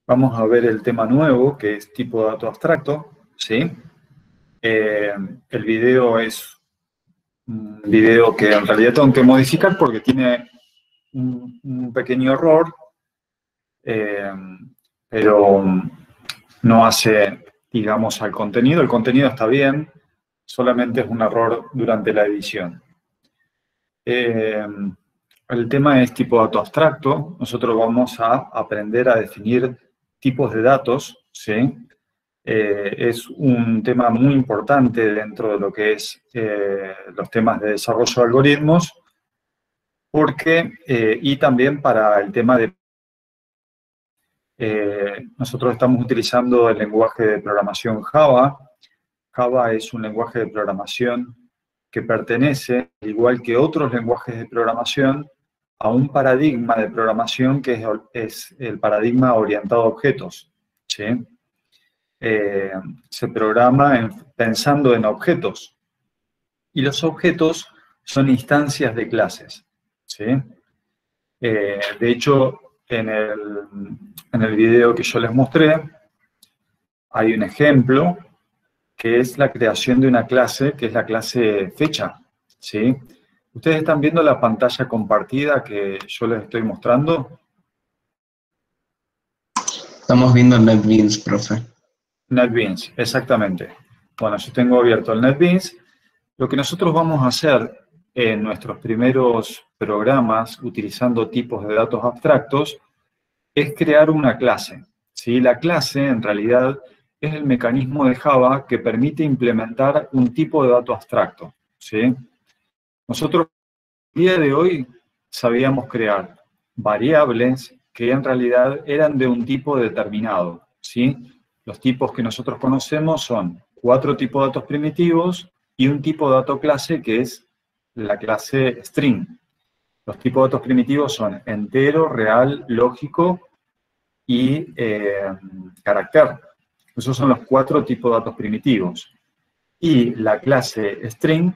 Vamos a ver el tema nuevo, que es tipo de dato abstracto, ¿sí? El video es un video que en realidad tengo que modificar porque tiene un pequeño error, pero no hace, digamos, al contenido. El contenido está bien, solamente es un error durante la edición. El tema es tipo de dato abstracto. Nosotros vamos a aprender a definir tipos de datos, ¿sí? Es un tema muy importante dentro de lo que es los temas de desarrollo de algoritmos, porque, y también para el tema de... nosotros estamos utilizando el lenguaje de programación Java. Java es un lenguaje de programación que pertenece, al igual que otros lenguajes de programación, a un paradigma de programación que es el paradigma orientado a objetos, ¿sí? Se programa pensando en objetos, y los objetos son instancias de clases, ¿sí? De hecho, en el video que yo les mostré, hay un ejemplo que es la creación de una clase, que es la clase fecha, ¿sí? ¿Ustedes están viendo la pantalla compartida que yo les estoy mostrando? Estamos viendo NetBeans, profe. NetBeans, exactamente. Bueno, yo tengo abierto el NetBeans. Lo que nosotros vamos a hacer en nuestros primeros programas, utilizando tipos de datos abstractos, es crear una clase, ¿sí? La clase, en realidad, es el mecanismo de Java que permite implementar un tipo de dato abstracto, ¿sí? Nosotros, el día de hoy, sabíamos crear variables que en realidad eran de un tipo determinado, ¿sí? Los tipos que nosotros conocemos son 4 tipos de datos primitivos y un tipo de dato clase que es la clase string. Los tipos de datos primitivos son entero, real, lógico y carácter. Esos son los 4 tipos de datos primitivos. Y la clase string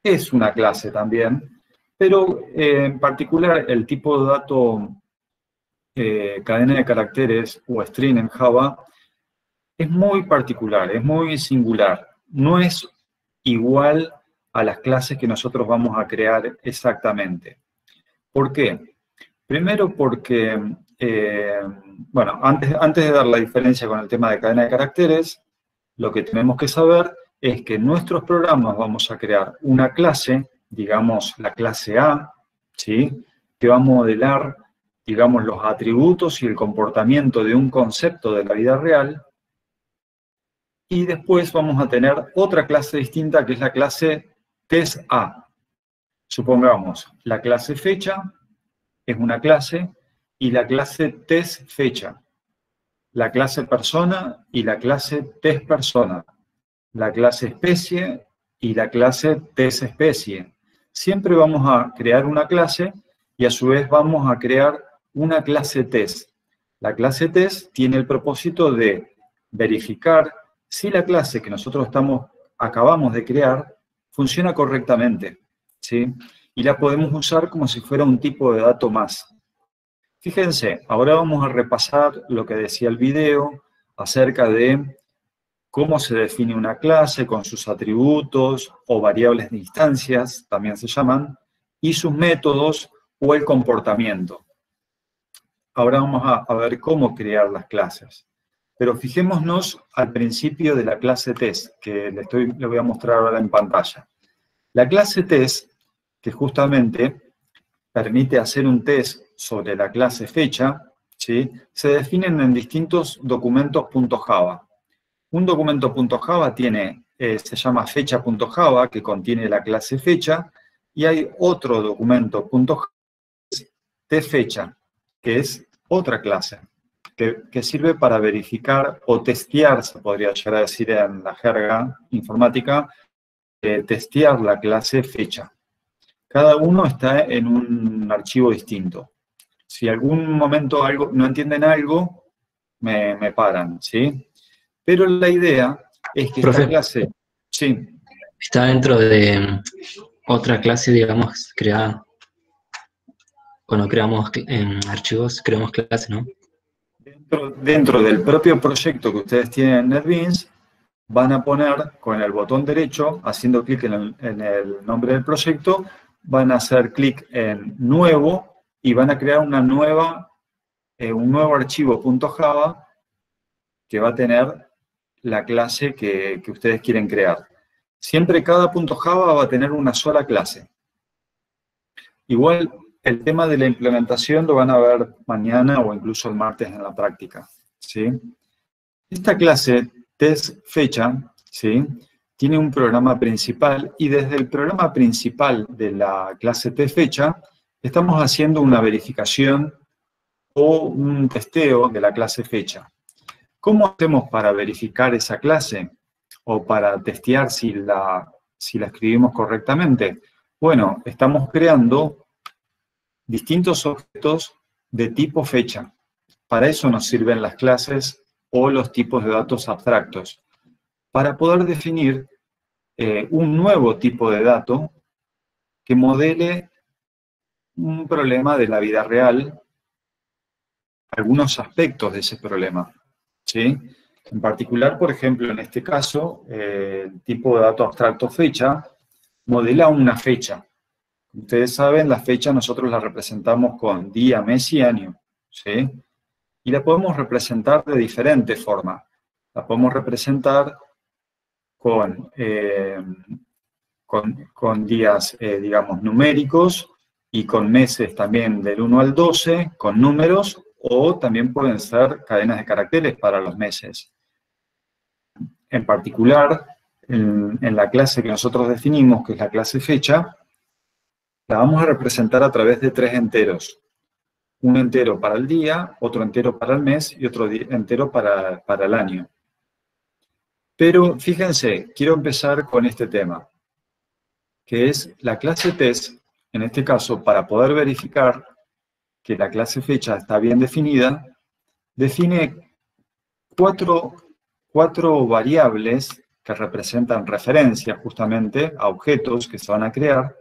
es una clase también, pero en particular el tipo de dato cadena de caracteres o string en Java es muy particular, es muy singular. No es igual a las clases que nosotros vamos a crear exactamente. ¿Por qué? Primero porque, bueno, antes de dar la diferencia con el tema de cadena de caracteres, lo que tenemos que saber es que en nuestros programas vamos a crear una clase, digamos la clase A, ¿sí? Que va a modelar, digamos, los atributos y el comportamiento de un concepto de la vida real. Y después vamos a tener otra clase distinta que es la clase test_A. Supongamos, la clase fecha es una clase y la clase test_fecha. La clase persona y la clase test_persona. La clase especie y la clase test_especie. Siempre vamos a crear una clase y a su vez vamos a crear una clase test. La clase test tiene el propósito de verificar si la clase que nosotros acabamos de crear funciona correctamente, ¿sí? Y la podemos usar como si fuera un tipo de dato más. Fíjense, ahora vamos a repasar lo que decía el video acerca de cómo se define una clase con sus atributos o variables de instancias, también se llaman, y sus métodos o el comportamiento. Ahora vamos a ver cómo crear las clases. Pero fijémonos al principio de la clase test, que le voy a mostrar ahora en pantalla. La clase test, que justamente permite hacer un test sobre la clase fecha, ¿sí? Se definen en distintos documentos .java. Un documento .java se llama fecha.java, que contiene la clase fecha, y hay otro documento .java, tfecha, que es otra clase, que sirve para verificar o testear, se podría llegar a decir en la jerga informática, testear la clase fecha. Cada uno está en un archivo distinto. Si algún momento no entienden algo, me paran, ¿sí? Pero la idea es que Profe, esta clase... Sí. está dentro de otra clase, digamos, creada. Cuando creamos archivos, creamos clases, ¿no? dentro del propio proyecto que ustedes tienen en NetBeans, van a poner con el botón derecho, haciendo clic en el nombre del proyecto, van a hacer clic en Nuevo y van a crear un nuevo archivo .java que va a tener la clase que ustedes quieren crear. Siempre cada .java va a tener una sola clase. Igual, el tema de la implementación lo van a ver mañana o incluso el martes en la práctica, ¿sí? Esta clase testFecha, ¿sí?, tiene un programa principal y desde el programa principal de la clase testFecha estamos haciendo una verificación o un testeo de la clase fecha. ¿Cómo hacemos para verificar esa clase o para testear si la escribimos correctamente? Bueno, estamos creando distintos objetos de tipo fecha. Para eso nos sirven las clases o los tipos de datos abstractos, para poder definir un nuevo tipo de dato que modele un problema de la vida real, algunos aspectos de ese problema, ¿sí? En particular, por ejemplo, en este caso, el tipo de dato abstracto fecha modela una fecha. Ustedes saben, la fecha nosotros la representamos con día, mes y año, ¿sí? Y la podemos representar de diferentes formas. La podemos representar con días, digamos, numéricos y con meses también del 1 al 12, con números, o también pueden ser cadenas de caracteres para los meses. En particular, en la clase que nosotros definimos, que es la clase fecha, la vamos a representar a través de 3 enteros. Un entero para el día, otro entero para el mes y otro entero para el año. Pero fíjense, quiero empezar con este tema, que es la clase test, en este caso, para poder verificar que la clase fecha está bien definida, define cuatro variables que representan referencias justamente a objetos que se van a crear.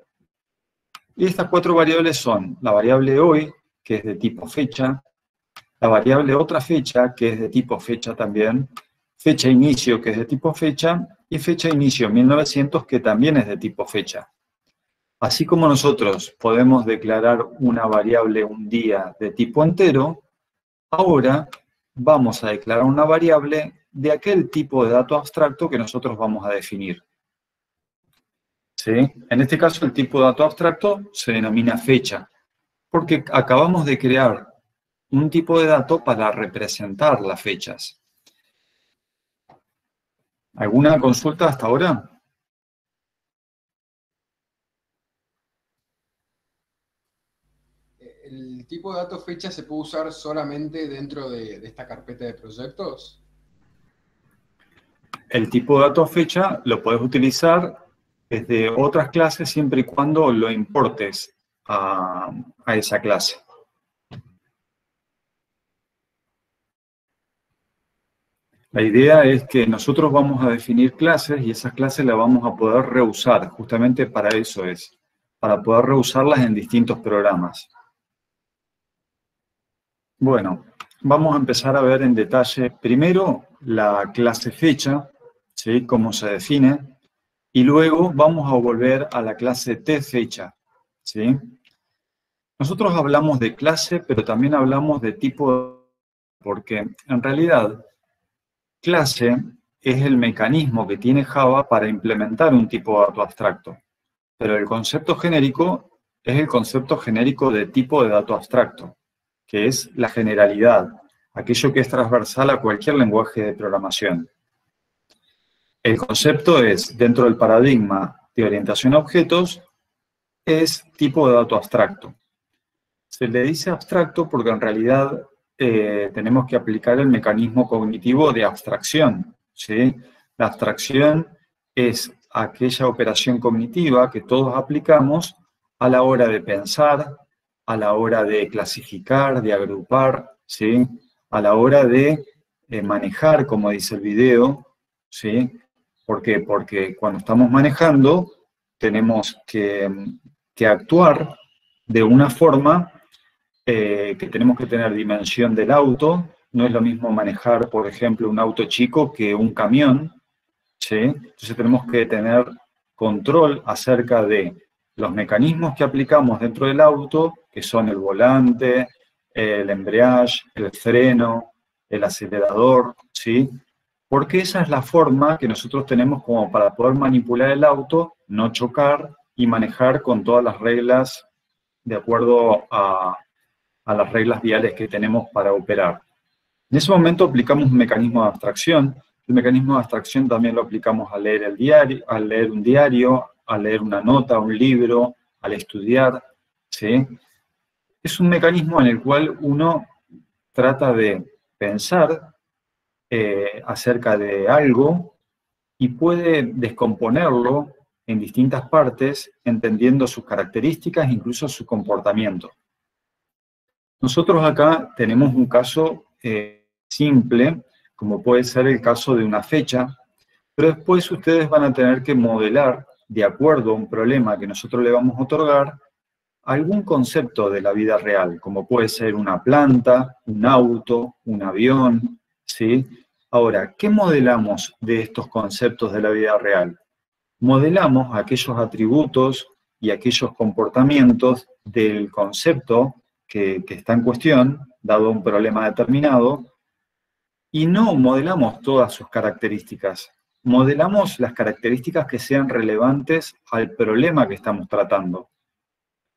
Y estas 4 variables son la variable hoy, que es de tipo fecha, la variable otra fecha, que es de tipo fecha también, fecha inicio, que es de tipo fecha, y fecha inicio 1900, que también es de tipo fecha. Así como nosotros podemos declarar una variable un día de tipo entero, ahora vamos a declarar una variable de aquel tipo de dato abstracto que nosotros vamos a definir. ¿Sí? En este caso, el tipo de dato abstracto se denomina fecha, porque acabamos de crear un tipo de dato para representar las fechas. ¿Alguna consulta hasta ahora? ¿El tipo de dato fecha se puede usar solamente dentro de esta carpeta de proyectos? El tipo de dato fecha lo puedes utilizar desde otras clases siempre y cuando lo importes a esa clase. La idea es que nosotros vamos a definir clases y esas clases las vamos a poder reusar. Justamente para eso es, para poder reusarlas en distintos programas. Bueno, vamos a empezar a ver en detalle primero la clase fecha, ¿sí?, cómo se define, y luego vamos a volver a la clase tfecha, ¿sí? Nosotros hablamos de clase, pero también hablamos de tipo, porque en realidad clase es el mecanismo que tiene Java para implementar un tipo de dato abstracto, pero el concepto genérico es el concepto genérico de tipo de dato abstracto, que es la generalidad, aquello que es transversal a cualquier lenguaje de programación. El concepto es, dentro del paradigma de orientación a objetos, es tipo de dato abstracto. Se le dice abstracto porque en realidad tenemos que aplicar el mecanismo cognitivo de abstracción, ¿sí? La abstracción es aquella operación cognitiva que todos aplicamos a la hora de pensar, a la hora de clasificar, de agrupar, ¿sí?, a la hora de manejar, como dice el video, ¿sí? ¿Por qué? Porque cuando estamos manejando tenemos que actuar de una forma que tenemos que tener dimensión del auto, no es lo mismo manejar, por ejemplo, un auto chico que un camión, ¿sí? Entonces tenemos que tener control acerca de los mecanismos que aplicamos dentro del auto, que son el volante, el embrague, el freno, el acelerador, ¿sí? Porque esa es la forma que nosotros tenemos como para poder manipular el auto, no chocar y manejar con todas las reglas de acuerdo a las reglas viales que tenemos para operar. En ese momento aplicamos un mecanismo de abstracción. El mecanismo de abstracción también lo aplicamos al leer el diario, al leer un diario, al leer una nota, un libro, al estudiar, ¿sí? Es un mecanismo en el cual uno trata de pensar acerca de algo y puede descomponerlo en distintas partes, entendiendo sus características, incluso su comportamiento. Nosotros acá tenemos un caso simple, como puede ser el caso de una fecha, pero después ustedes van a tener que modelar, de acuerdo a un problema que nosotros le vamos a otorgar, algún concepto de la vida real, como puede ser una planta, un auto, un avión, ¿sí? Ahora, ¿qué modelamos de estos conceptos de la vida real? Modelamos aquellos atributos y aquellos comportamientos del concepto que está en cuestión, dado un problema determinado, y no modelamos todas sus características. Modelamos las características que sean relevantes al problema que estamos tratando.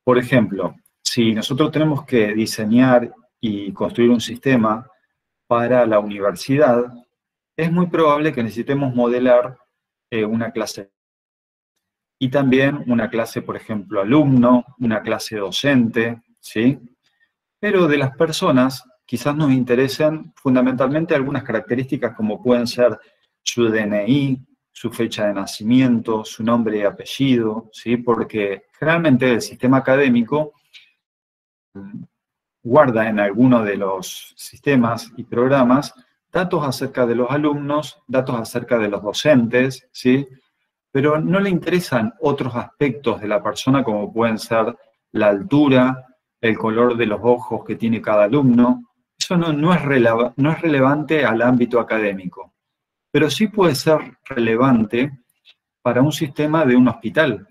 Por ejemplo, si nosotros tenemos que diseñar y construir un sistema para la universidad, es muy probable que necesitemos modelar una clase. Y también una clase, por ejemplo, alumno, una clase docente, ¿sí? Pero de las personas quizás nos interesen fundamentalmente algunas características como pueden ser su DNI, su fecha de nacimiento, su nombre y apellido, ¿sí? Porque generalmente el sistema académico guarda en alguno de los sistemas y programas datos acerca de los alumnos, datos acerca de los docentes, ¿sí? Pero no le interesan otros aspectos de la persona como pueden ser la altura, el color de los ojos que tiene cada alumno. Eso no es relevante al ámbito académico, pero sí puede ser relevante para un sistema de un hospital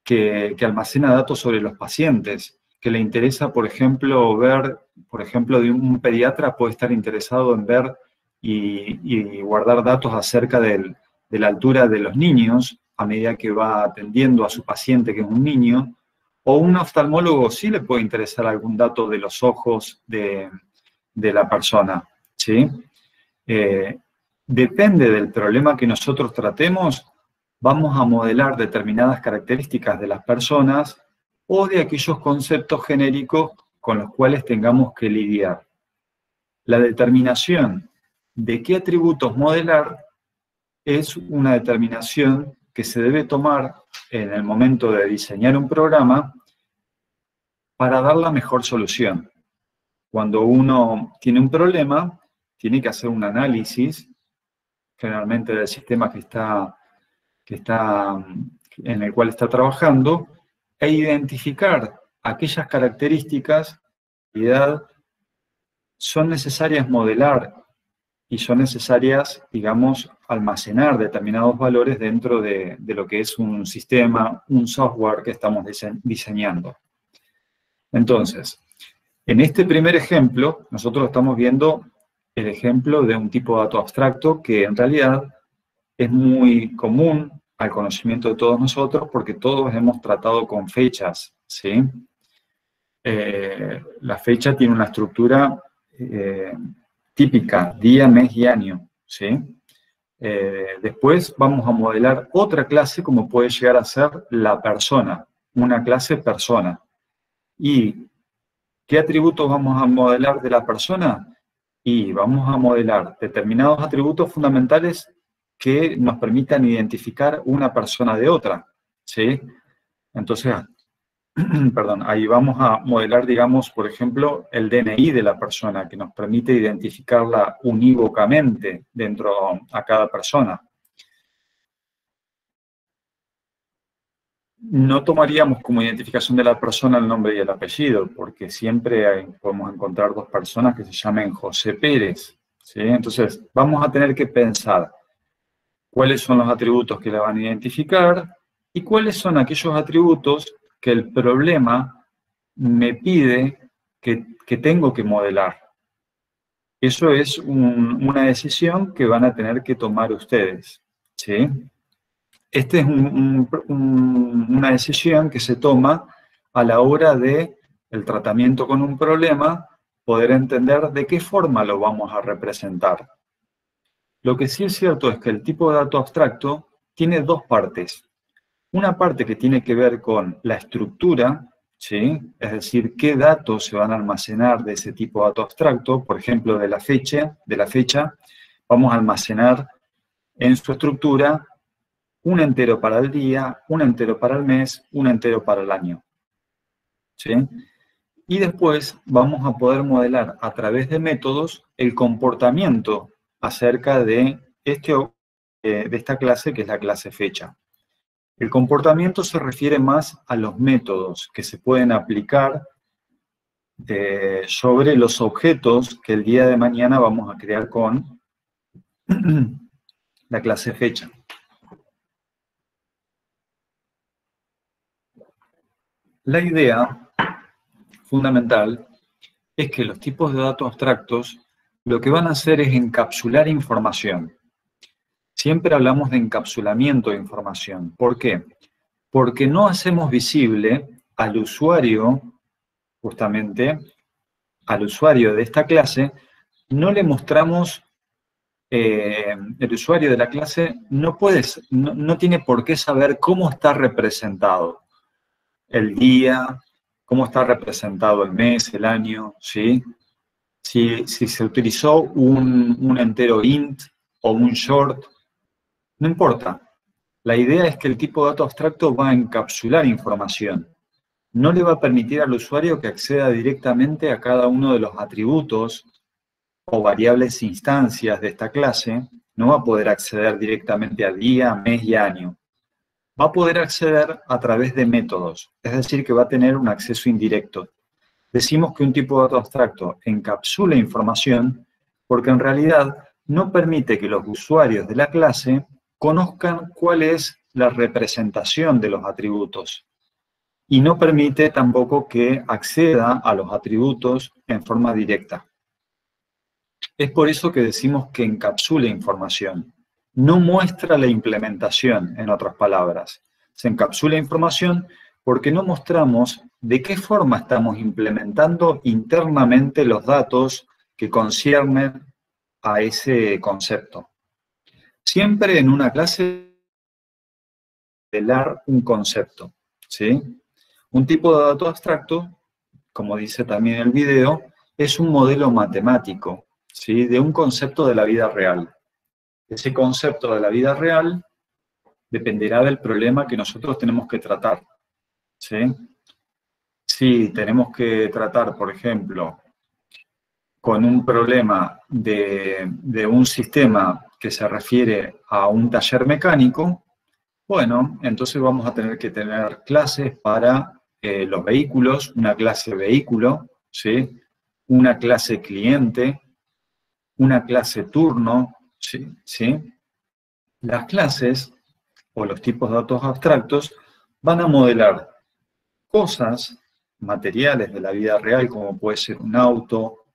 que almacena datos sobre los pacientes, que le interesa, por ejemplo, ver, por ejemplo, de un pediatra puede estar interesado en ver y guardar datos acerca de la altura de los niños a medida que va atendiendo a su paciente, que es un niño, o un oftalmólogo sí le puede interesar algún dato de los ojos de la persona, ¿sí? Depende del problema que nosotros tratemos, vamos a modelar determinadas características de las personas o de aquellos conceptos genéricos con los cuales tengamos que lidiar. La determinación de qué atributos modelar es una determinación que se debe tomar en el momento de diseñar un programa para dar la mejor solución. Cuando uno tiene un problema, tiene que hacer un análisis, generalmente del sistema en el cual está trabajando, e identificar aquellas características que en realidad son necesarias modelar y son necesarias, digamos, almacenar determinados valores dentro de lo que es un sistema, un software que estamos diseñando. Entonces, en este primer ejemplo, nosotros estamos viendo el ejemplo de un tipo de dato abstracto que en realidad es muy común al conocimiento de todos nosotros porque todos hemos tratado con fechas, ¿sí? La fecha tiene una estructura típica, día, mes y año, ¿sí? Después vamos a modelar otra clase como puede llegar a ser la persona, una clase persona. ¿Y qué atributos vamos a modelar de la persona? Y vamos a modelar determinados atributos fundamentales que nos permitan identificar una persona de otra, ¿sí? Entonces, perdón, ahí vamos a modelar, digamos, por ejemplo, el DNI de la persona, que nos permite identificarla unívocamente dentro a cada persona. no tomaríamos como identificación de la persona el nombre y el apellido, porque siempre podemos encontrar dos personas que se llamen José Pérez, ¿sí? Entonces, vamos a tener que pensar cuáles son los atributos que la van a identificar y cuáles son aquellos atributos que el problema me pide que tengo que modelar. Eso es una decisión que van a tener que tomar ustedes, ¿sí? Esta es una decisión que se toma a la hora de el tratamiento con un problema, poder entender de qué forma lo vamos a representar. Lo que sí es cierto es que el tipo de dato abstracto tiene dos partes. Una parte que tiene que ver con la estructura, ¿sí? Es decir, qué datos se van a almacenar de ese tipo de dato abstracto. Por ejemplo, de la fecha, vamos a almacenar en su estructura un entero para el día, un entero para el mes, un entero para el año, ¿sí? Y después vamos a poder modelar a través de métodos el comportamiento acerca de esta clase, que es la clase fecha. El comportamiento se refiere más a los métodos que se pueden aplicar sobre los objetos que el día de mañana vamos a crear con la clase fecha. La idea fundamental es que los tipos de datos abstractos lo que van a hacer es encapsular información. Siempre hablamos de encapsulamiento de información. ¿Por qué? Porque no hacemos visible al usuario, justamente, al usuario de esta clase, no le mostramos, el usuario de la clase no tiene por qué saber cómo está representado el día, cómo está representado el mes, el año, ¿sí? Si se utilizó un entero int o un short, no importa. La idea es que el tipo de dato abstracto va a encapsular información. No le va a permitir al usuario que acceda directamente a cada uno de los atributos o variables instancias de esta clase. No va a poder acceder directamente a día, mes y año. Va a poder acceder a través de métodos, es decir, que va a tener un acceso indirecto. Decimos que un tipo de dato abstracto encapsula información porque en realidad no permite que los usuarios de la clase conozcan cuál es la representación de los atributos y no permite tampoco que acceda a los atributos en forma directa. Es por eso que decimos que encapsula información. No muestra la implementación, en otras palabras. Se encapsula información porque no mostramos de qué forma estamos implementando internamente los datos que conciernen a ese concepto. Siempre en una clase modelar un concepto, ¿sí? Un tipo de dato abstracto, como dice también el video, es un modelo matemático, ¿sí? De un concepto de la vida real. Ese concepto de la vida real dependerá del problema que nosotros tenemos que tratar, ¿sí? Si tenemos que tratar, por ejemplo, con un problema de un sistema que se refiere a un taller mecánico, bueno, entonces vamos a tener que tener clases para los vehículos, una clase vehículo, ¿sí? Una clase cliente, una clase turno, ¿sí? ¿Sí? Las clases o los tipos de datos abstractos van a modelar cosas materiales de la vida real, como puede ser un auto,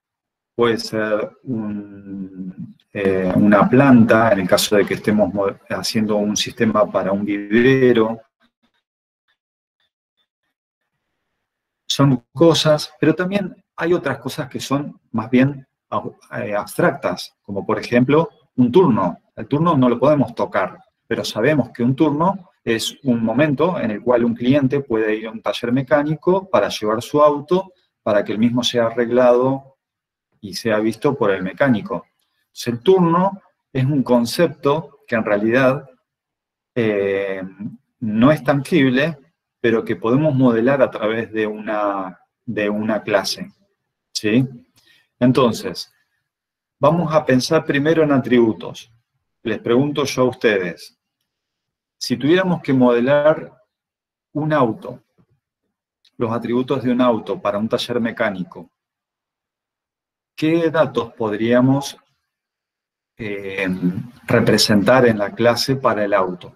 puede ser una planta, en el caso de que estemos haciendo un sistema para un vivero. Son cosas, pero también hay otras cosas que son más bien abstractas, como por ejemplo un turno. El turno no lo podemos tocar, pero sabemos que un turno es un momento en el cual un cliente puede ir a un taller mecánico para llevar su auto, para que el mismo sea arreglado y sea visto por el mecánico. Entonces, el turno es un concepto que en realidad no es tangible, pero que podemos modelar a través de una clase, ¿sí? Entonces, vamos a pensar primero en atributos. Les pregunto yo a ustedes, si tuviéramos que modelar un auto, los atributos de un auto para un taller mecánico, ¿qué datos podríamos representar en la clase para el auto?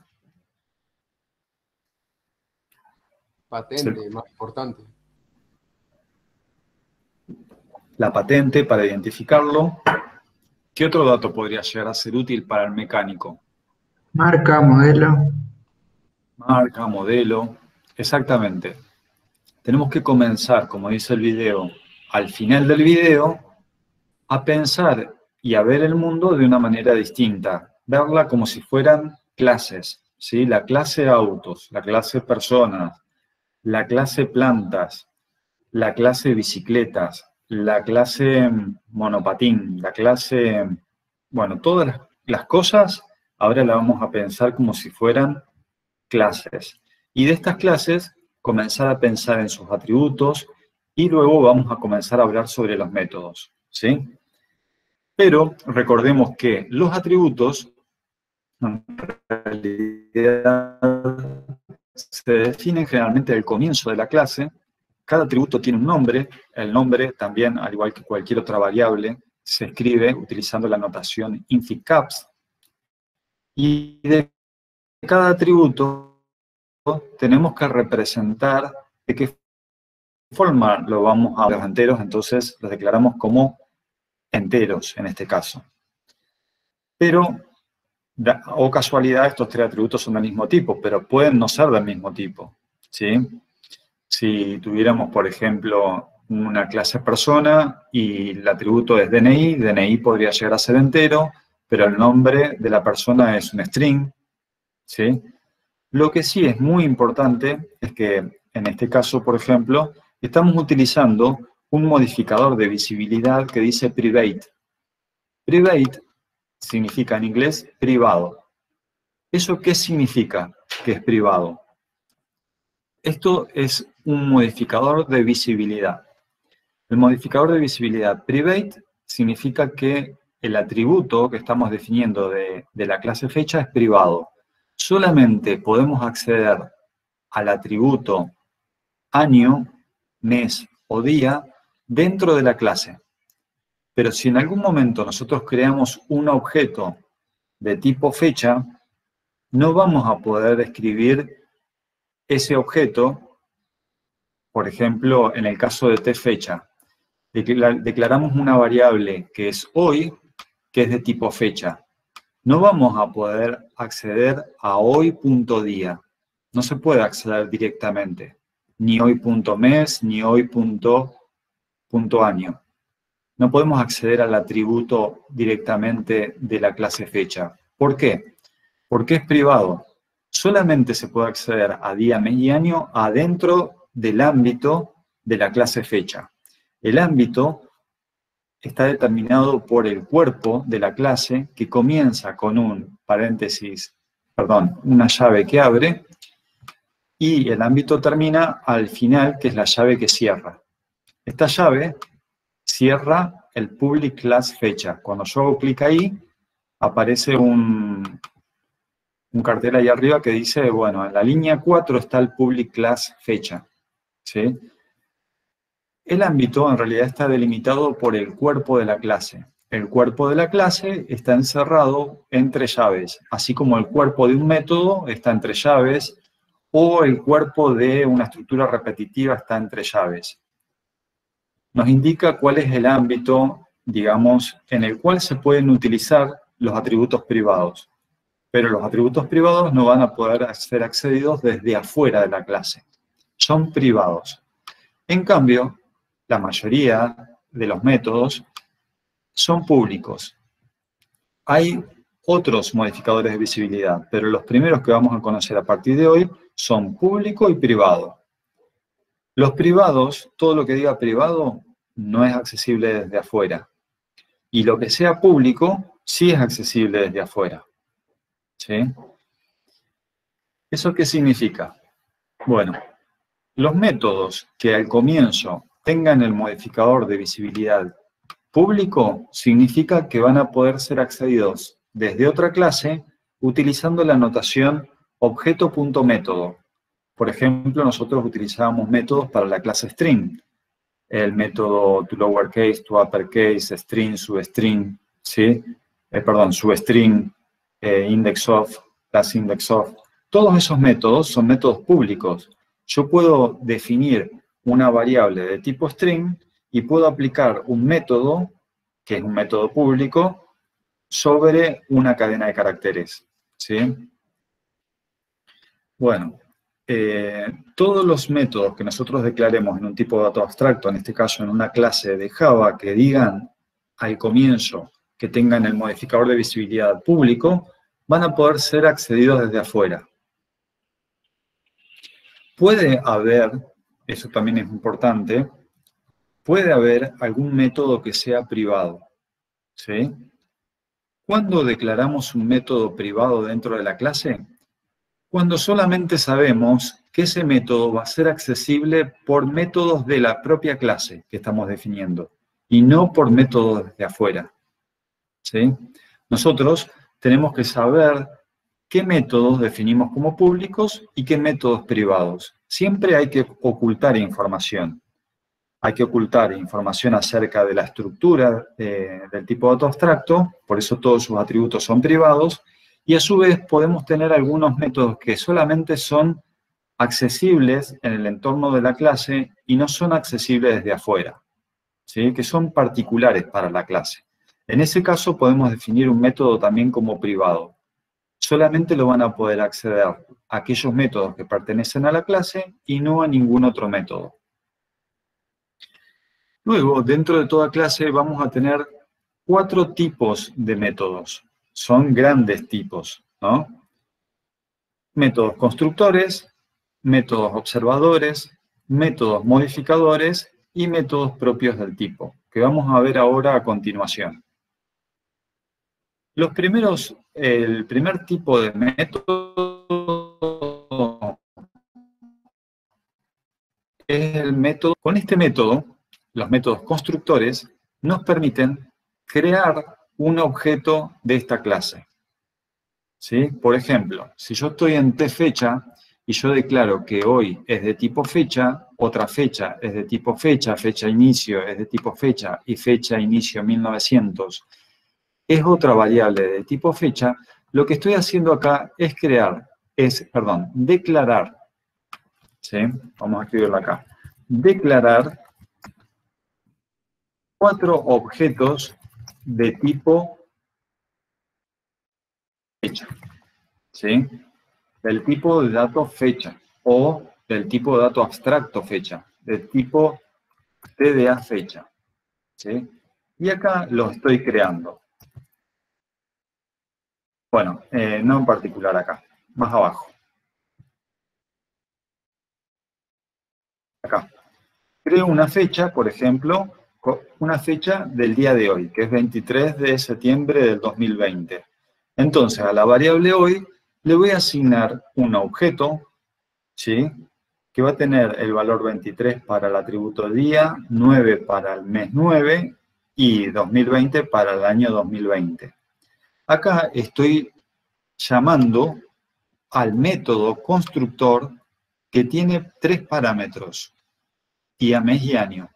Patente, más importante. La patente para identificarlo. ¿Qué otro dato podría llegar a ser útil para el mecánico? Marca, modelo. Marca, modelo. Exactamente. Tenemos que comenzar, como dice el video, al final del video, a pensar y a ver el mundo de una manera distinta. Verla como si fueran clases, ¿sí? La clase autos, la clase personas, la clase plantas, la clase bicicletas, la clase monopatín, la clase... Bueno, todas las cosas ahora las vamos a pensar como si fueran clases. Y de estas clases, comenzar a pensar en sus atributos y luego vamos a comenzar a hablar sobre los métodos, ¿sí? Pero recordemos que los atributos en realidad se definen generalmente al comienzo de la clase. Cada atributo tiene un nombre. El nombre también, al igual que cualquier otra variable, se escribe utilizando la notación INFICAPS. Y de cada atributo tenemos que representar de qué forma lo vamos a los enteros, entonces los declaramos como enteros en este caso. Pero, o casualidad, estos tres atributos son del mismo tipo, pero pueden no ser del mismo tipo, ¿sí? Si tuviéramos, por ejemplo, una clase persona y el atributo es DNI, DNI podría llegar a ser entero, pero el nombre de la persona es un string, ¿sí? Lo que sí es muy importante es que, en este caso, por ejemplo, estamos utilizando un modificador de visibilidad que dice private. Private significa en inglés privado. ¿Eso qué significa que es privado? Esto es un modificador de visibilidad. El modificador de visibilidad private significa que el atributo que estamos definiendo de la clase fecha es privado. Solamente podemos acceder al atributo año, mes o día dentro de la clase. Pero si en algún momento nosotros creamos un objeto de tipo fecha, no vamos a poder escribir ese objeto, por ejemplo, en el caso de tFecha. Declaramos una variable que es hoy, que es de tipo fecha. No vamos a poder acceder a hoy.día. No se puede acceder directamente. Ni hoy.mes, ni hoy.año. No podemos acceder al atributo directamente de la clase fecha. ¿Por qué? Porque es privado. Solamente se puede acceder a día, mes y año adentro del ámbito de la clase fecha. El ámbito está determinado por el cuerpo de la clase que comienza con un paréntesis, perdón, una llave que abre y el ámbito termina al final, que es la llave que cierra. Esta llave cierra el public class fecha. Cuando yo hago clic ahí, aparece un cartel ahí arriba que dice, bueno, en la línea 4 está el public class fecha, ¿sí? El ámbito en realidad está delimitado por el cuerpo de la clase. El cuerpo de la clase está encerrado entre llaves, así como el cuerpo de un método está entre llaves o el cuerpo de una estructura repetitiva está entre llaves. Nos indica cuál es el ámbito, digamos, en el cual se pueden utilizar los atributos privados. Pero los atributos privados no van a poder ser accedidos desde afuera de la clase. Son privados. En cambio, la mayoría de los métodos son públicos. Hay otros modificadores de visibilidad, pero los primeros que vamos a conocer a partir de hoy son público y privado. Los privados, todo lo que diga privado, no es accesible desde afuera. Y lo que sea público, sí es accesible desde afuera. ¿Sí? ¿Eso qué significa? Bueno, los métodos que al comienzo tengan el modificador de visibilidad público, significa que van a poder ser accedidos desde otra clase utilizando la notación objeto.método. Por ejemplo, nosotros utilizábamos métodos para la clase string. El método to lowercase, to uppercase, string, substring, ¿sí? Substring, index of, class index of. Todos esos métodos son métodos públicos. Yo puedo definir una variable de tipo string y puedo aplicar un método, que es un método público, sobre una cadena de caracteres, ¿sí? Bueno, todos los métodos que nosotros declaremos en un tipo de dato abstracto, en este caso en una clase de Java, que digan al comienzo que tengan el modificador de visibilidad público, van a poder ser accedidos desde afuera. Puede haber, eso también es importante, puede haber algún método que sea privado, ¿sí? ¿Cuándo declaramos un método privado dentro de la clase? Cuando solamente sabemos que ese método va a ser accesible por métodos de la propia clase que estamos definiendo y no por métodos desde afuera, ¿sí? Nosotros tenemos que saber qué métodos definimos como públicos y qué métodos privados. Siempre hay que ocultar información. Hay que ocultar información acerca de la estructura del tipo de dato abstracto, por eso todos sus atributos son privados, y a su vez podemos tener algunos métodos que solamente son accesibles en el entorno de la clase y no son accesibles desde afuera, ¿sí? Que son particulares para la clase. En ese caso podemos definir un método también como privado. Solamente lo van a poder acceder a aquellos métodos que pertenecen a la clase y no a ningún otro método. Luego, dentro de toda clase vamos a tener 4 tipos de métodos. Son grandes tipos, ¿no? Métodos constructores, métodos observadores, métodos modificadores y métodos propios del tipo, que vamos a ver ahora a continuación. El primer tipo de método es el método. Con este método, los métodos constructores nos permiten crear un objeto de esta clase, ¿sí? Por ejemplo, si yo estoy en tFecha y yo declaro que hoy es de tipo fecha, otra fecha es de tipo fecha, fecha inicio es de tipo fecha y fecha inicio 1900 es otra variable de tipo fecha, lo que estoy haciendo acá es declarar, ¿sí? Vamos a escribirlo acá. Declarar 4 objetos de tipo fecha, ¿sí? Del tipo de dato fecha o del tipo de dato abstracto fecha, del tipo TDA fecha, ¿sí? Y acá lo estoy creando. Bueno, no en particular acá, más abajo. Acá. Creo una fecha, por ejemplo, una fecha del día de hoy, que es 23 de septiembre del 2020. Entonces, a la variable hoy le voy a asignar un objeto, ¿sí? Que va a tener el valor 23 para el atributo día, 9 para el mes 9 y 2020 para el año 2020. Acá estoy llamando al método constructor que tiene 3 parámetros, día, mes y año.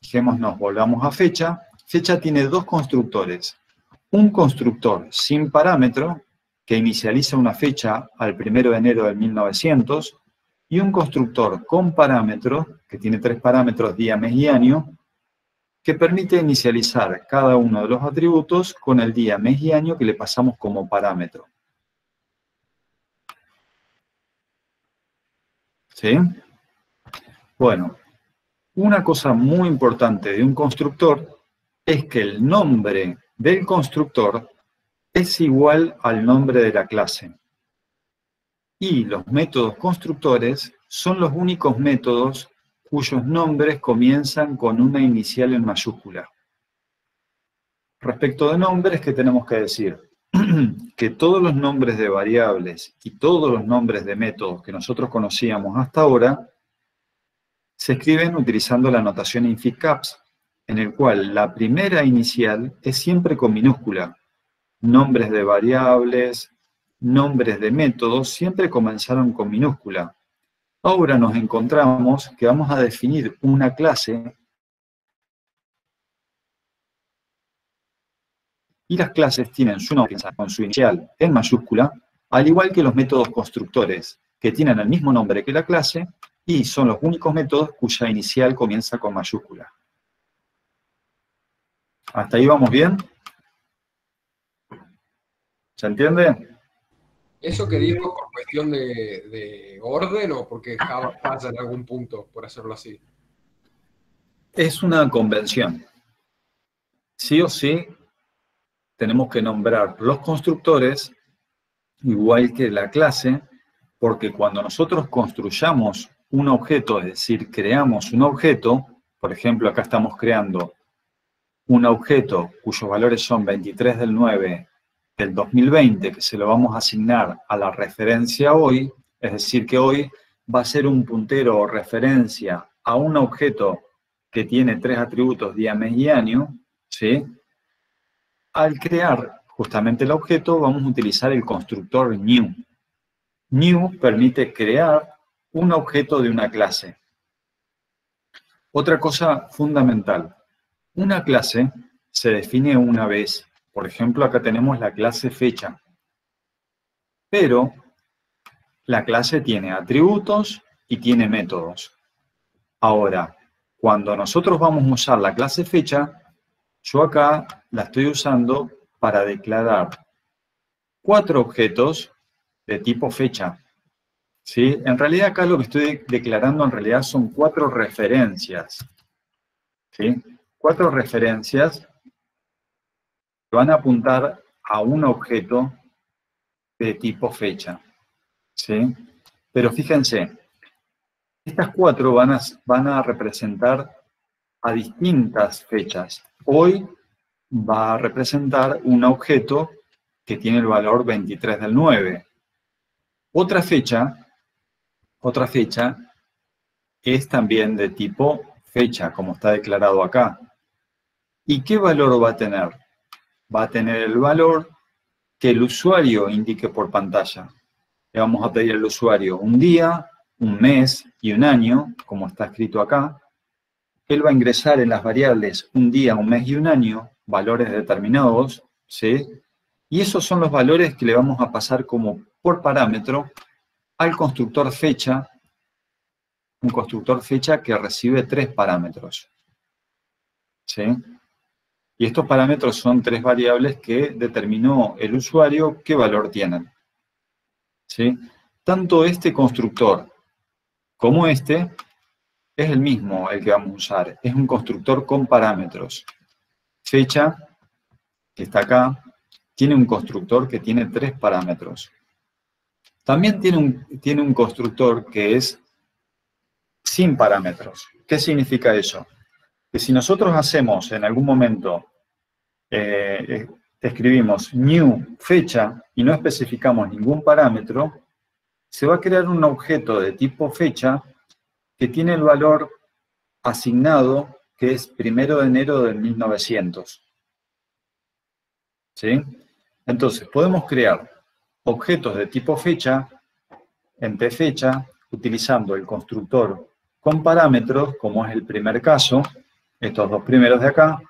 Fijémonos, volvamos a fecha. Fecha tiene 2 constructores. Un constructor sin parámetro, que inicializa una fecha al 1 de enero de 1900, y un constructor con parámetro, que tiene 3 parámetros, día, mes y año, que permite inicializar cada uno de los atributos con el día, mes y año que le pasamos como parámetro. ¿Sí? Bueno, una cosa muy importante de un constructor es que el nombre del constructor es igual al nombre de la clase. Y los métodos constructores son los únicos métodos cuyos nombres comienzan con una inicial en mayúscula. Respecto de nombres, ¿qué tenemos que decir? Que todos los nombres de variables y todos los nombres de métodos que nosotros conocíamos hasta ahora se escriben utilizando la notación InfICaps, en el cual la primera inicial es siempre con minúscula. Nombres de variables, nombres de métodos, siempre comenzaron con minúscula. Ahora nos encontramos que vamos a definir una clase y las clases tienen su nombre con su inicial en mayúscula, al igual que los métodos constructores, que tienen el mismo nombre que la clase y son los únicos métodos cuya inicial comienza con mayúscula. ¿Hasta ahí vamos bien? ¿Se entiende? ¿Eso que dijo por cuestión de orden o porque Java falla en algún punto, por hacerlo así? Es una convención. Sí o sí, tenemos que nombrar los constructores igual que la clase, porque cuando nosotros construyamos un objeto, es decir, creamos un objeto, por ejemplo, acá estamos creando un objeto cuyos valores son 23 del 9 del 2020, que se lo vamos a asignar a la referencia hoy, es decir, que hoy va a ser un puntero o referencia a un objeto que tiene 3 atributos, día, mes y año, ¿sí? Al crear justamente el objeto, vamos a utilizar el constructor new. New permite crear un objeto de una clase. Otra cosa fundamental, una clase se define una vez. Por ejemplo, acá tenemos la clase fecha. Pero la clase tiene atributos y tiene métodos. Ahora, cuando nosotros vamos a usar la clase fecha, yo acá la estoy usando para declarar 4 objetos de tipo fecha. ¿Sí? En realidad acá lo que estoy declarando en realidad son 4 referencias. ¿Sí? 4 referencias que van a apuntar a un objeto de tipo fecha. ¿Sí? Pero fíjense, estas 4 van a representar a distintas fechas. Hoy va a representar un objeto que tiene el valor 23 del 9. Otra fecha es también de tipo fecha, como está declarado acá. ¿Y qué valor va a tener? Va a tener el valor que el usuario indique por pantalla. Le vamos a pedir al usuario un día, un mes y un año, como está escrito acá. Él va a ingresar en las variables un día, un mes y un año, valores determinados, ¿sí? Y esos son los valores que le vamos a pasar como por parámetro al constructor fecha, un constructor fecha que recibe 3 parámetros, ¿sí? Y estos parámetros son 3 variables que determinó el usuario qué valor tienen, ¿sí? Tanto este constructor como este es el mismo el que vamos a usar. Es un constructor con parámetros. Fecha, que está acá, tiene un constructor que tiene 3 parámetros. También tiene un constructor que es sin parámetros. ¿Qué significa eso? Que si nosotros hacemos en algún momento, escribimos new fecha y no especificamos ningún parámetro, se va a crear un objeto de tipo fecha que tiene el valor asignado, que es 1 de enero de 1900. ¿Sí? Entonces, podemos crear objetos de tipo fecha, en tfecha, utilizando el constructor con parámetros, como es el primer caso, estos 2 primeros de acá,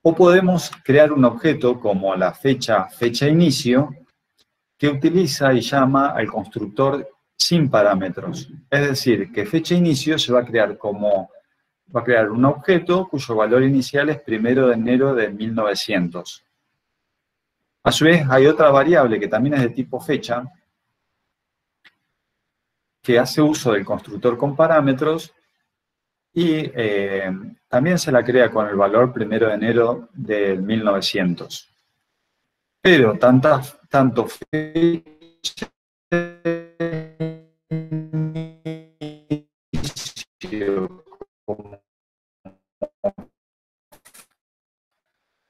o podemos crear un objeto como la fecha inicio, que utiliza y llama al constructor sin parámetros. Es decir, que fecha inicio se va a crear un objeto cuyo valor inicial es 1 de enero de 1900. A su vez, hay otra variable que también es de tipo fecha, que hace uso del constructor con parámetros y también se la crea con el valor 1 de enero de 1900. Pero tanto fecha como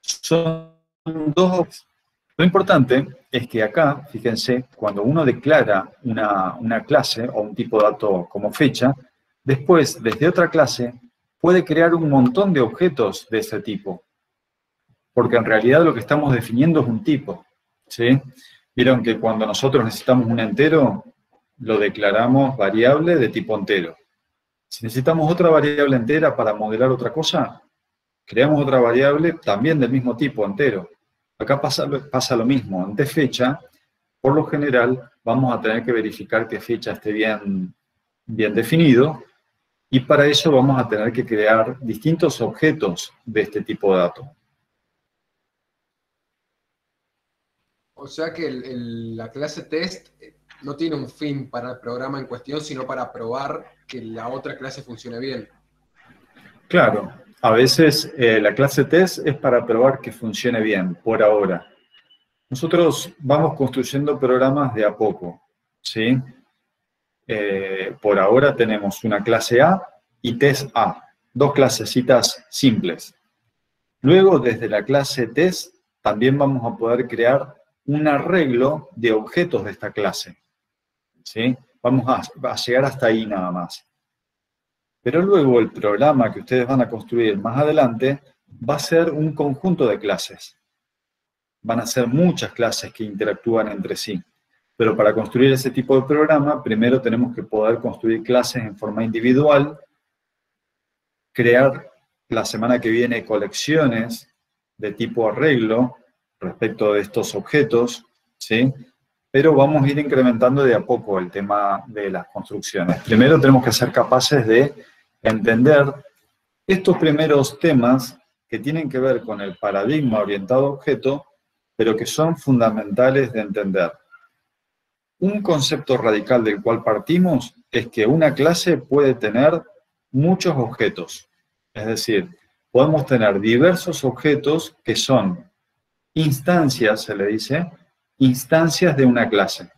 son 2. Lo importante es que acá, fíjense, cuando uno declara una clase o un tipo de dato como fecha, después, desde otra clase, puede crear un montón de objetos de ese tipo. Porque en realidad lo que estamos definiendo es un tipo, ¿sí? Vieron que cuando nosotros necesitamos un entero, lo declaramos variable de tipo entero. Si necesitamos otra variable entera para modelar otra cosa, creamos otra variable también del mismo tipo, entero. Acá pasa lo mismo. En tFecha, por lo general, vamos a tener que verificar que fecha esté bien definido, y para eso vamos a tener que crear distintos objetos de este tipo de dato. O sea que la clase test no tiene un fin para el programa en cuestión, sino para probar que la otra clase funcione bien. Claro, a veces la clase test es para probar que funcione bien, por ahora. Nosotros vamos construyendo programas de a poco, ¿sí? Por ahora tenemos una clase A y test A, dos clasecitas simples. Luego, desde la clase test, también vamos a poder crear un arreglo de objetos de esta clase, ¿sí? Vamos a llegar hasta ahí nada más. Pero luego el programa que ustedes van a construir más adelante va a ser un conjunto de clases. Van a ser muchas clases que interactúan entre sí. Pero para construir ese tipo de programa, primero tenemos que poder construir clases en forma individual, crear la semana que viene colecciones de tipo arreglo respecto de estos objetos, ¿sí? Pero vamos a ir incrementando de a poco el tema de las construcciones. Primero tenemos que ser capaces de entender estos primeros temas que tienen que ver con el paradigma orientado a objeto, pero que son fundamentales de entender. Un concepto radical del cual partimos es que una clase puede tener muchos objetos. Es decir, podemos tener diversos objetos que son instancias, se le dice, instancias de una clase.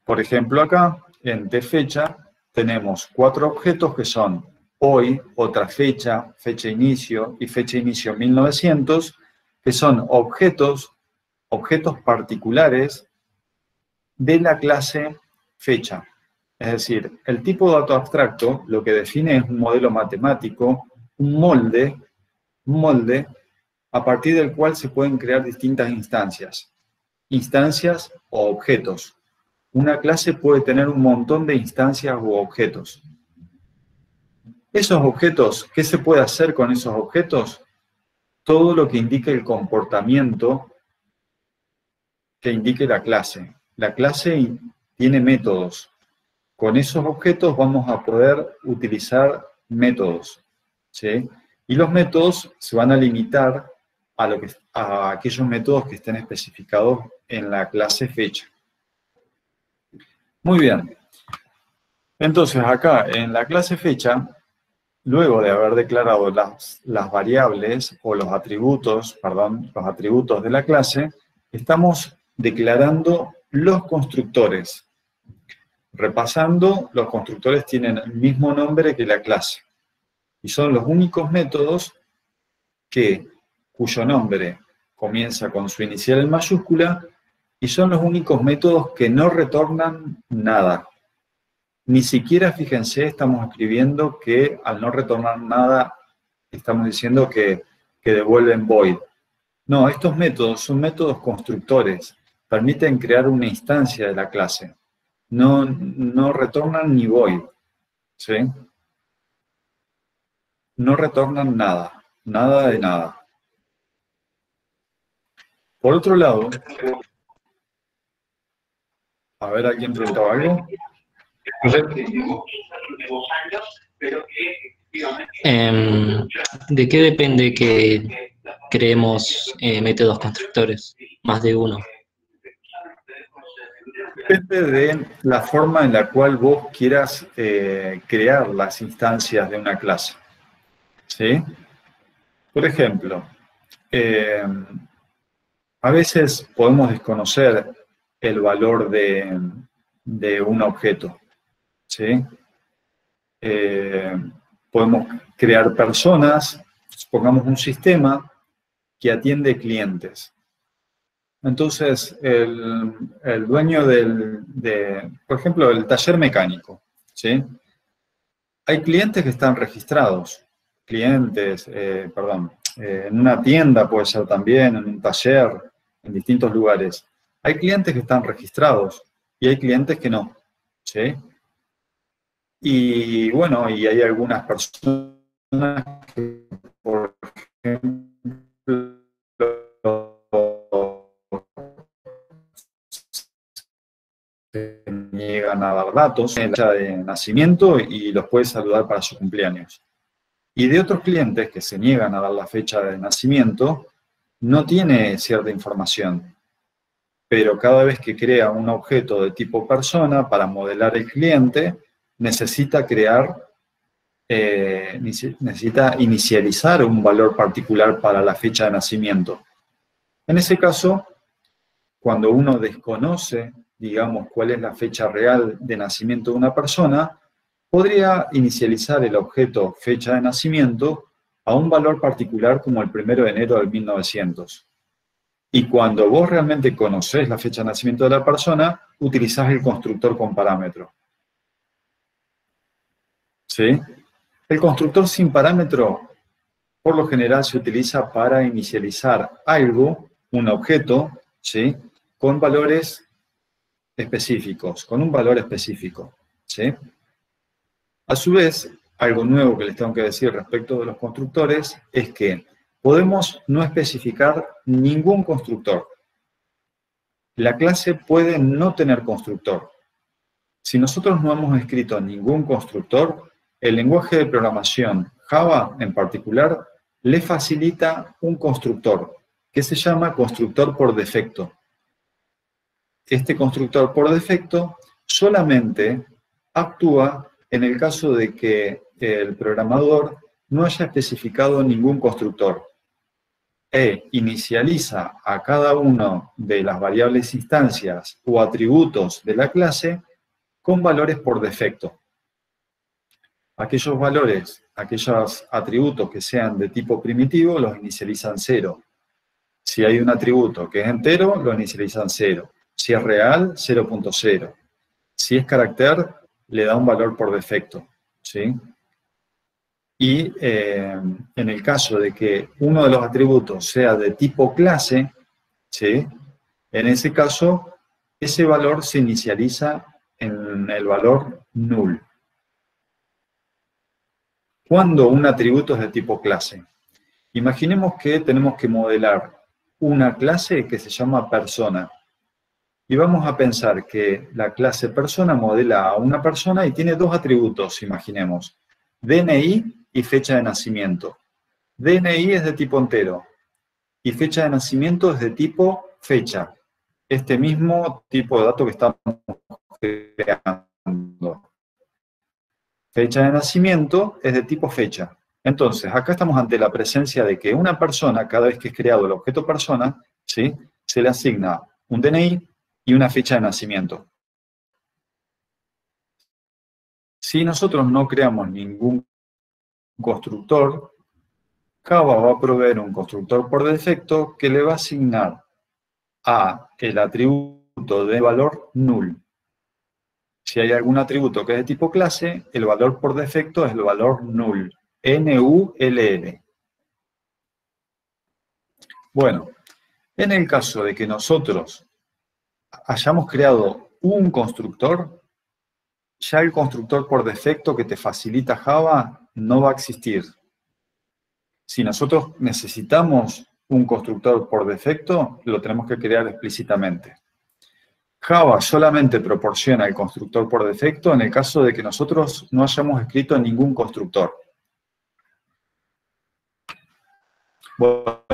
Por ejemplo, acá, en tFecha, tenemos 4 objetos que son hoy, otra fecha, fecha inicio y fecha inicio 1900, que son objetos particulares de la clase fecha. Es decir, el tipo de dato abstracto lo que define es un modelo matemático, un molde a partir del cual se pueden crear distintas instancias o objetos. Una clase puede tener un montón de instancias u objetos. Esos objetos, ¿qué se puede hacer con esos objetos? Todo lo que indique el comportamiento que indique la clase. La clase tiene métodos. Con esos objetos vamos a poder utilizar métodos, ¿sí? Y los métodos se van a limitar a aquellos métodos que estén especificados en la clase fecha. Muy bien. Entonces, acá en la clase fecha, luego de haber declarado las variables o los atributos de la clase, estamos declarando los constructores. Repasando, los constructores tienen el mismo nombre que la clase. Y son los únicos métodos cuyo nombre comienza con su inicial en mayúscula, y son los únicos métodos que no retornan nada. Ni siquiera, fíjense, estamos escribiendo que al no retornar nada, estamos diciendo que devuelven void. No, estos métodos son métodos constructores, permiten crear una instancia de la clase. No retornan ni void, ¿sí? No retornan nada, nada de nada. Por otro lado, a ver, ¿alguien preguntaba algo? ¿De qué depende que creemos métodos constructores? Más de uno. Depende de la forma en la cual vos quieras crear las instancias de una clase, ¿sí? Por ejemplo, a veces podemos desconocer el valor de un objeto, ¿sí? Podemos crear personas, supongamos un sistema que atiende clientes. Entonces, el dueño por ejemplo, del taller mecánico, ¿sí? Hay clientes que están registrados, en una tienda puede ser también, en un taller, en distintos lugares. Hay clientes que están registrados. y hay clientes que no, ¿sí? Y bueno, y hay algunas personas que, por ejemplo, se niegan a dar datos en la fecha de nacimiento y los puede saludar para su cumpleaños. Y de otros clientes que se niegan a dar la fecha de nacimiento, no tiene cierta información, pero cada vez que crea un objeto de tipo persona para modelar el cliente, necesita necesita inicializar un valor particular para la fecha de nacimiento. En ese caso, cuando uno desconoce, digamos, cuál es la fecha real de nacimiento de una persona, podría inicializar el objeto fecha de nacimiento a un valor particular como el 1 de enero de 1900. Y cuando vos realmente conocés la fecha de nacimiento de la persona, utilizás el constructor con parámetro. ¿Sí? El constructor sin parámetro, por lo general, se utiliza para inicializar algo, un objeto, ¿sí? Con valores específicos, con un valor específico, ¿sí? A su vez, algo nuevo que les tengo que decir respecto de los constructores es que podemos no especificar ningún constructor. La clase puede no tener constructor. Si nosotros no hemos escrito ningún constructor, el lenguaje de programación Java en particular le facilita un constructor que se llama constructor por defecto. Este constructor por defecto solamente actúa en el caso de que el programador no haya especificado ningún constructor e inicializa a cada una de las variables instancias o atributos de la clase con valores por defecto. Aquellos valores, aquellos atributos que sean de tipo primitivo, los inicializan 0. Si hay un atributo que es entero, lo inicializan 0. Si es real, 0.0. Si es carácter, le da un valor por defecto, ¿sí? Y en el caso de que uno de los atributos sea de tipo clase, ¿sí? En ese caso, ese valor se inicializa en el valor null. ¿Cuándo un atributo es de tipo clase? Imaginemos que tenemos que modelar una clase que se llama persona. Y vamos a pensar que la clase persona modela a una persona y tiene dos atributos, imaginemos. DNI y fecha de nacimiento. DNI es de tipo entero y fecha de nacimiento es de tipo fecha. Este mismo tipo de dato que estamos creando. Fecha de nacimiento es de tipo fecha. Entonces, acá estamos ante la presencia de que una persona, cada vez que es creado el objeto persona, ¿sí? Se le asigna un DNI y una fecha de nacimiento. Si nosotros no creamos ningún constructor, Java va a proveer un constructor por defecto que le va a asignar a el atributo de valor null. Si hay algún atributo que es de tipo clase, el valor por defecto es el valor null. N-U-L-L. Bueno, en el caso de que nosotros hayamos creado un constructor, ya el constructor por defecto que te facilita Java no va a existir. Si nosotros necesitamos un constructor por defecto, lo tenemos que crear explícitamente. Java solamente proporciona el constructor por defecto en el caso de que nosotros no hayamos escrito ningún constructor. Bueno,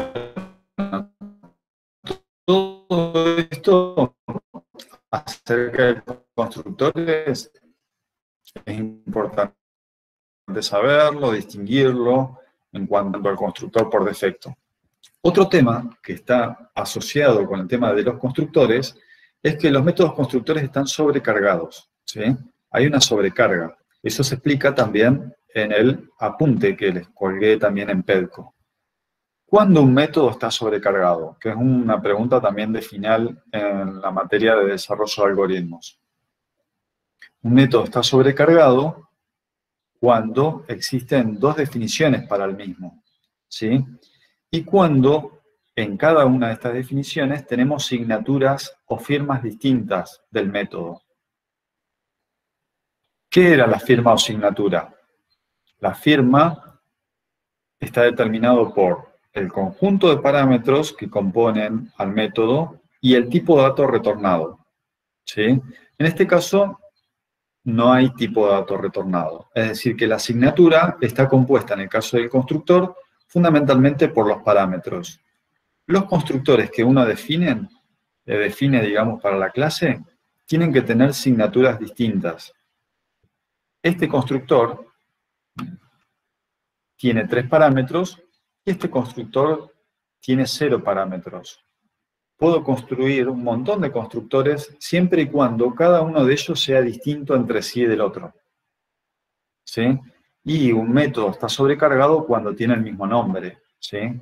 todo esto acerca de constructores es importante saberlo, distinguirlo en cuanto al constructor por defecto. Otro tema que está asociado con el tema de los constructores es que los métodos constructores están sobrecargados, ¿sí? Hay una sobrecarga. Eso se explica también en el apunte que les colgué también en Pedco. ¿Cuándo un método está sobrecargado? Que es una pregunta también de final en la materia de desarrollo de algoritmos. Un método está sobrecargado cuando existen dos definiciones para el mismo, ¿sí? Y cuando en cada una de estas definiciones tenemos signaturas o firmas distintas del método. ¿Qué era la firma o signatura? La firma está determinado por el conjunto de parámetros que componen al método y el tipo de dato retornado, ¿sí? En este caso, no hay tipo de dato retornado. Es decir, que la asignatura está compuesta, en el caso del constructor, fundamentalmente por los parámetros. Los constructores que uno define, digamos, para la clase, tienen que tener signaturas distintas. Este constructor tiene 3 parámetros y este constructor tiene 0 parámetros. Puedo construir un montón de constructores siempre y cuando cada uno de ellos sea distinto entre sí y del otro, ¿sí? Y un método está sobrecargado cuando tiene el mismo nombre, ¿sí?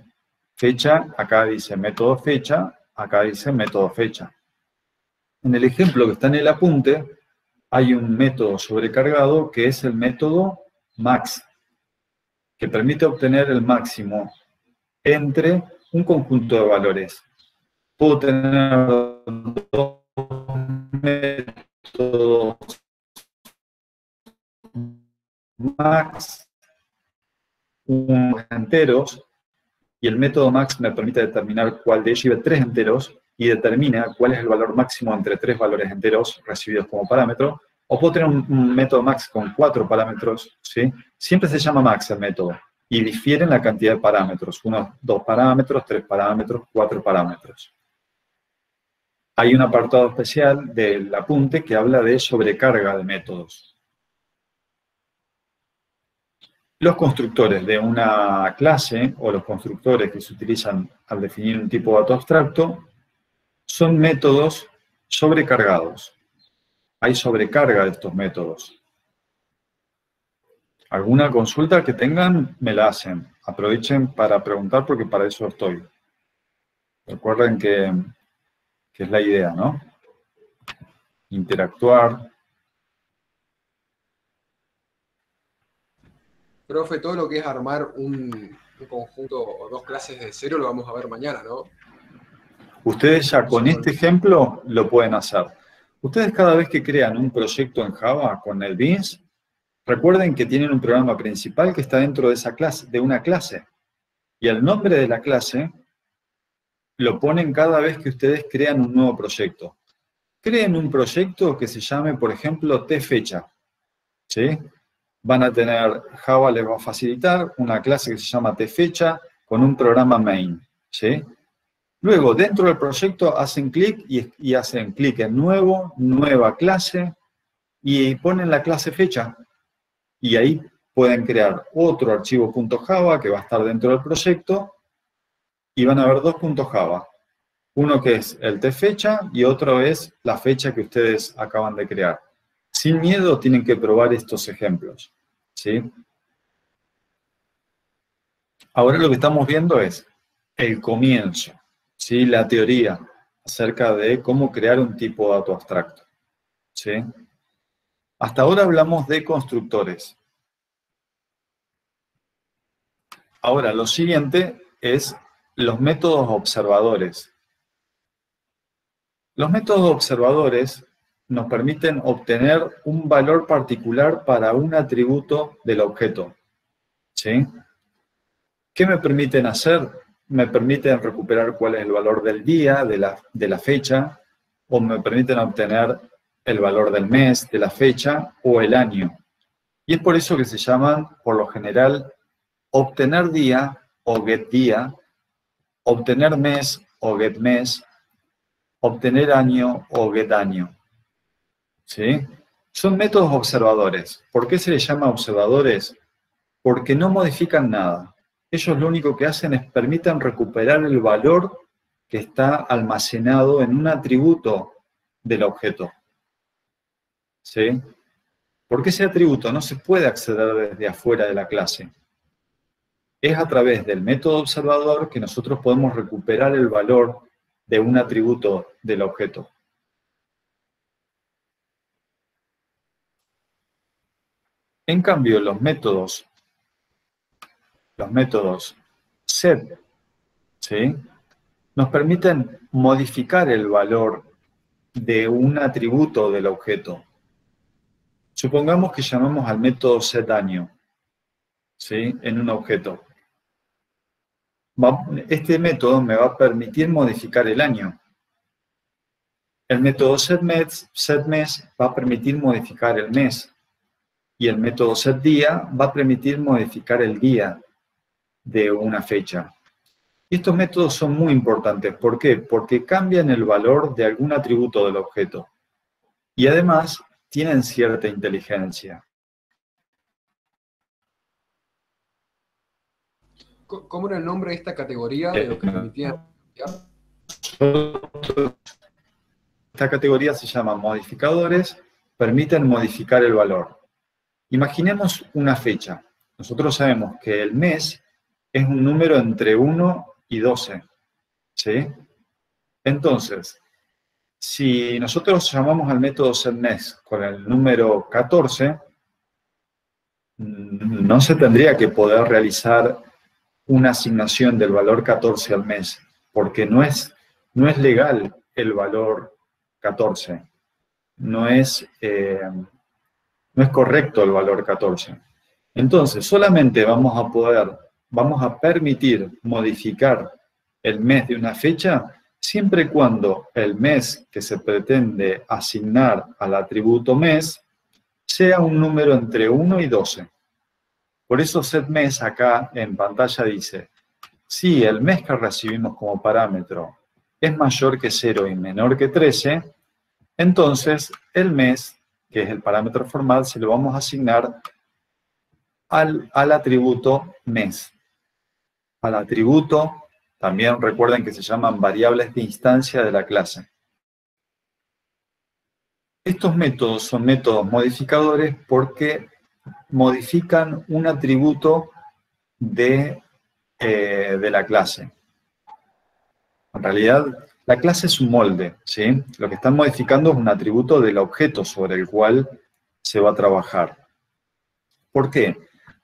Fecha, acá dice método fecha, acá dice método fecha. En el ejemplo que está en el apunte, hay un método sobrecargado que es el método max, que permite obtener el máximo entre un conjunto de valores. Puedo tener dos métodos max, unos enteros, y el método max me permite determinar cuál de ellos lleva 3 enteros y determina cuál es el valor máximo entre 3 valores enteros recibidos como parámetro. O puedo tener un método max con 4 parámetros, ¿sí? Siempre se llama max el método y difiere en la cantidad de parámetros. 1, 2 parámetros, 3 parámetros, 4 parámetros. Hay un apartado especial del apunte que habla de sobrecarga de métodos. Los constructores de una clase o los constructores que se utilizan al definir un tipo de dato abstracto son métodos sobrecargados. Hay sobrecarga de estos métodos. ¿Alguna consulta que tengan? Me la hacen. Aprovechen para preguntar porque para eso estoy. Recuerden que es la idea, ¿no? Interactuar. Profe, todo lo que es armar un conjunto o 2 clases de cero lo vamos a ver mañana, ¿no? Ustedes ya con este ejemplo lo pueden hacer. Ustedes cada vez que crean un proyecto en Java con NetBeans, recuerden que tienen un programa principal que está dentro de esa clase, de una clase. Y el nombre de la clase lo ponen cada vez que ustedes crean un nuevo proyecto. Creen un proyecto que se llame, por ejemplo, tfecha, ¿sí? Van a tener, Java les va a facilitar una clase que se llama tfecha con un programa main, ¿sí? Luego, dentro del proyecto, hacen clic y hacen clic en nuevo, nueva clase, y ponen la clase fecha. Y ahí pueden crear otro archivo .java que va a estar dentro del proyecto, y van a ver 2 .java. Uno que es el tfecha y otro es la fecha que ustedes acaban de crear. Sin miedo tienen que probar estos ejemplos, ¿sí? Ahora lo que estamos viendo es el comienzo, ¿sí? La teoría acerca de cómo crear un tipo de dato abstracto, ¿sí? Hasta ahora hablamos de constructores. Ahora, lo siguiente es los métodos observadores. Los métodos observadores nos permiten obtener un valor particular para un atributo del objeto, ¿sí? ¿Qué me permiten hacer? Me permiten recuperar cuál es el valor del día, de la fecha, o me permiten obtener el valor del mes, de la fecha, o el año. Y es por eso que se llaman, por lo general, obtener día o get día, obtener mes o get mes, obtener año o get año. ¿Sí? Son métodos observadores. ¿Por qué se les llama observadores? Porque no modifican nada. Ellos lo único que hacen es permiten recuperar el valor que está almacenado en un atributo del objeto. ¿Sí? Porque ese atributo no se puede acceder desde afuera de la clase. Es a través del método observador que nosotros podemos recuperar el valor de un atributo del objeto. En cambio, los métodos set, ¿sí? nos permiten modificar el valor de un atributo del objeto. Supongamos que llamamos al método setAño, ¿sí?, en un objeto. Este método me va a permitir modificar el año. El método setMes va a permitir modificar el mes. Y el método setDía va a permitir modificar el día de una fecha. Y estos métodos son muy importantes. ¿Por qué? Porque cambian el valor de algún atributo del objeto. Y además tienen cierta inteligencia. ¿Cómo era el nombre de esta categoría de lo que permitía? Esta categoría se llama modificadores, permiten modificar el valor. Imaginemos una fecha. Nosotros sabemos que el mes es un número entre 1 y 12, ¿sí? Entonces, si nosotros llamamos al método setMes con el número 14, no se tendría que poder realizar una asignación del valor 14 al mes, porque no es legal el valor 14. No es correcto el valor 14. Entonces, solamente vamos a permitir modificar el mes de una fecha siempre y cuando el mes que se pretende asignar al atributo mes sea un número entre 1 y 12. Por eso setMes acá en pantalla dice, si el mes que recibimos como parámetro es mayor que 0 y menor que 13, entonces el mes, que es el parámetro formal, se lo vamos a asignar al atributo mes. Al atributo, también recuerden que se llaman variables de instancia de la clase. Estos métodos son métodos modificadores porque modifican un atributo de la clase. En realidad, la clase es un molde, ¿sí? Lo que están modificando es un atributo del objeto sobre el cual se va a trabajar. ¿Por qué?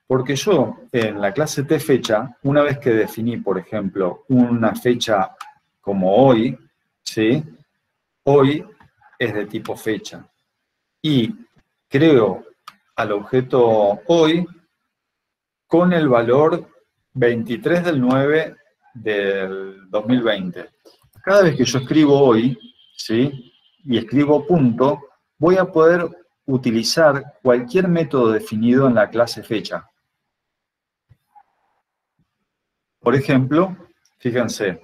Porque yo, en la clase tFecha, una vez que definí, por ejemplo, una fecha como hoy, ¿sí? Hoy es de tipo fecha. Y creo al objeto hoy con el valor 23 del 9 del 2020. Cada vez que yo escribo hoy, ¿sí?, y escribo punto, voy a poder utilizar cualquier método definido en la clase fecha. Por ejemplo, fíjense,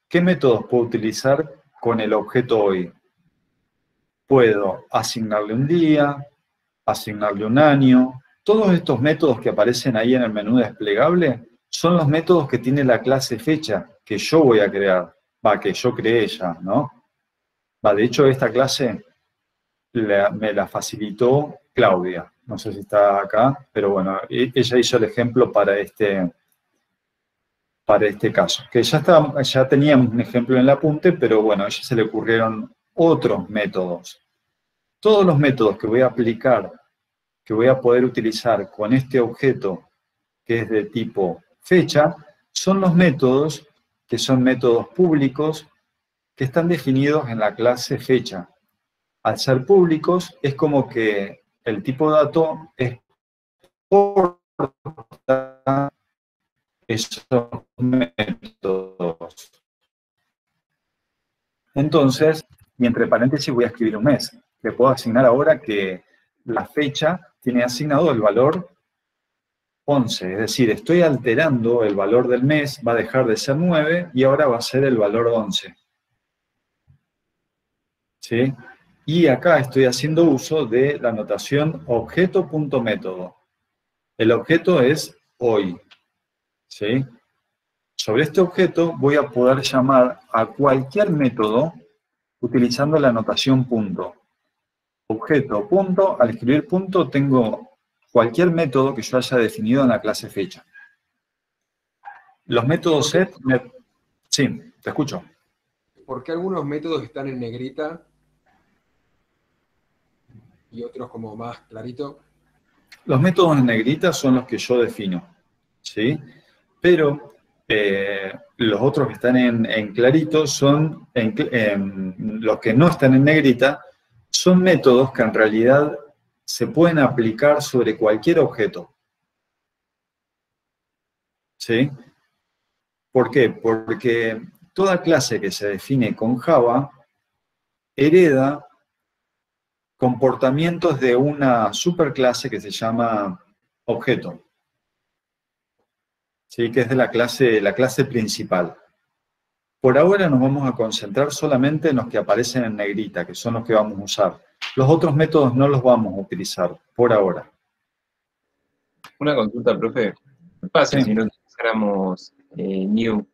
¿qué métodos puedo utilizar con el objeto hoy? Puedo asignarle un día, asignarle un año. Todos estos métodos que aparecen ahí en el menú desplegable son los métodos que tiene la clase fecha que yo voy a crear. Que yo creé ya, ¿no? De hecho, esta clase me la facilitó Claudia. No sé si está acá, pero bueno, ella hizo el ejemplo para este caso. Que ya teníamos un ejemplo en el apunte, pero bueno, a ella se le ocurrieron otros métodos. Todos los métodos que voy a aplicar, que voy a poder utilizar con este objeto que es de tipo fecha, son los métodos que son métodos públicos que están definidos en la clase fecha. Al ser públicos, es como que el tipo dato exporta esos métodos. Entonces, y entre paréntesis voy a escribir un mes. Le puedo asignar ahora que la fecha tiene asignado el valor 11. Es decir, estoy alterando el valor del mes, va a dejar de ser 9 y ahora va a ser el valor 11. ¿Sí? Y acá estoy haciendo uso de la notación objeto.método. El objeto es hoy. ¿Sí? Sobre este objeto voy a poder llamar a cualquier método utilizando la notación punto. Objeto, punto, al escribir punto tengo cualquier método que yo haya definido en la clase fecha. Los métodos set... Sí, te escucho. ¿Por qué algunos métodos están en negrita y otros como más clarito? Los métodos en negrita son los que yo defino, ¿sí? Pero Los otros que están en clarito son, los que no están en negrita, son métodos que en realidad se pueden aplicar sobre cualquier objeto. ¿Sí? ¿Por qué? Porque toda clase que se define con Java hereda comportamientos de una superclase que se llama objeto. ¿Sí? Que es de la clase principal. Por ahora nos vamos a concentrar solamente en los que aparecen en negrita, que son los que vamos a usar. Los otros métodos no los vamos a utilizar, por ahora. Una consulta, profe. ¿Qué pasa Sí. si no utilizáramos new?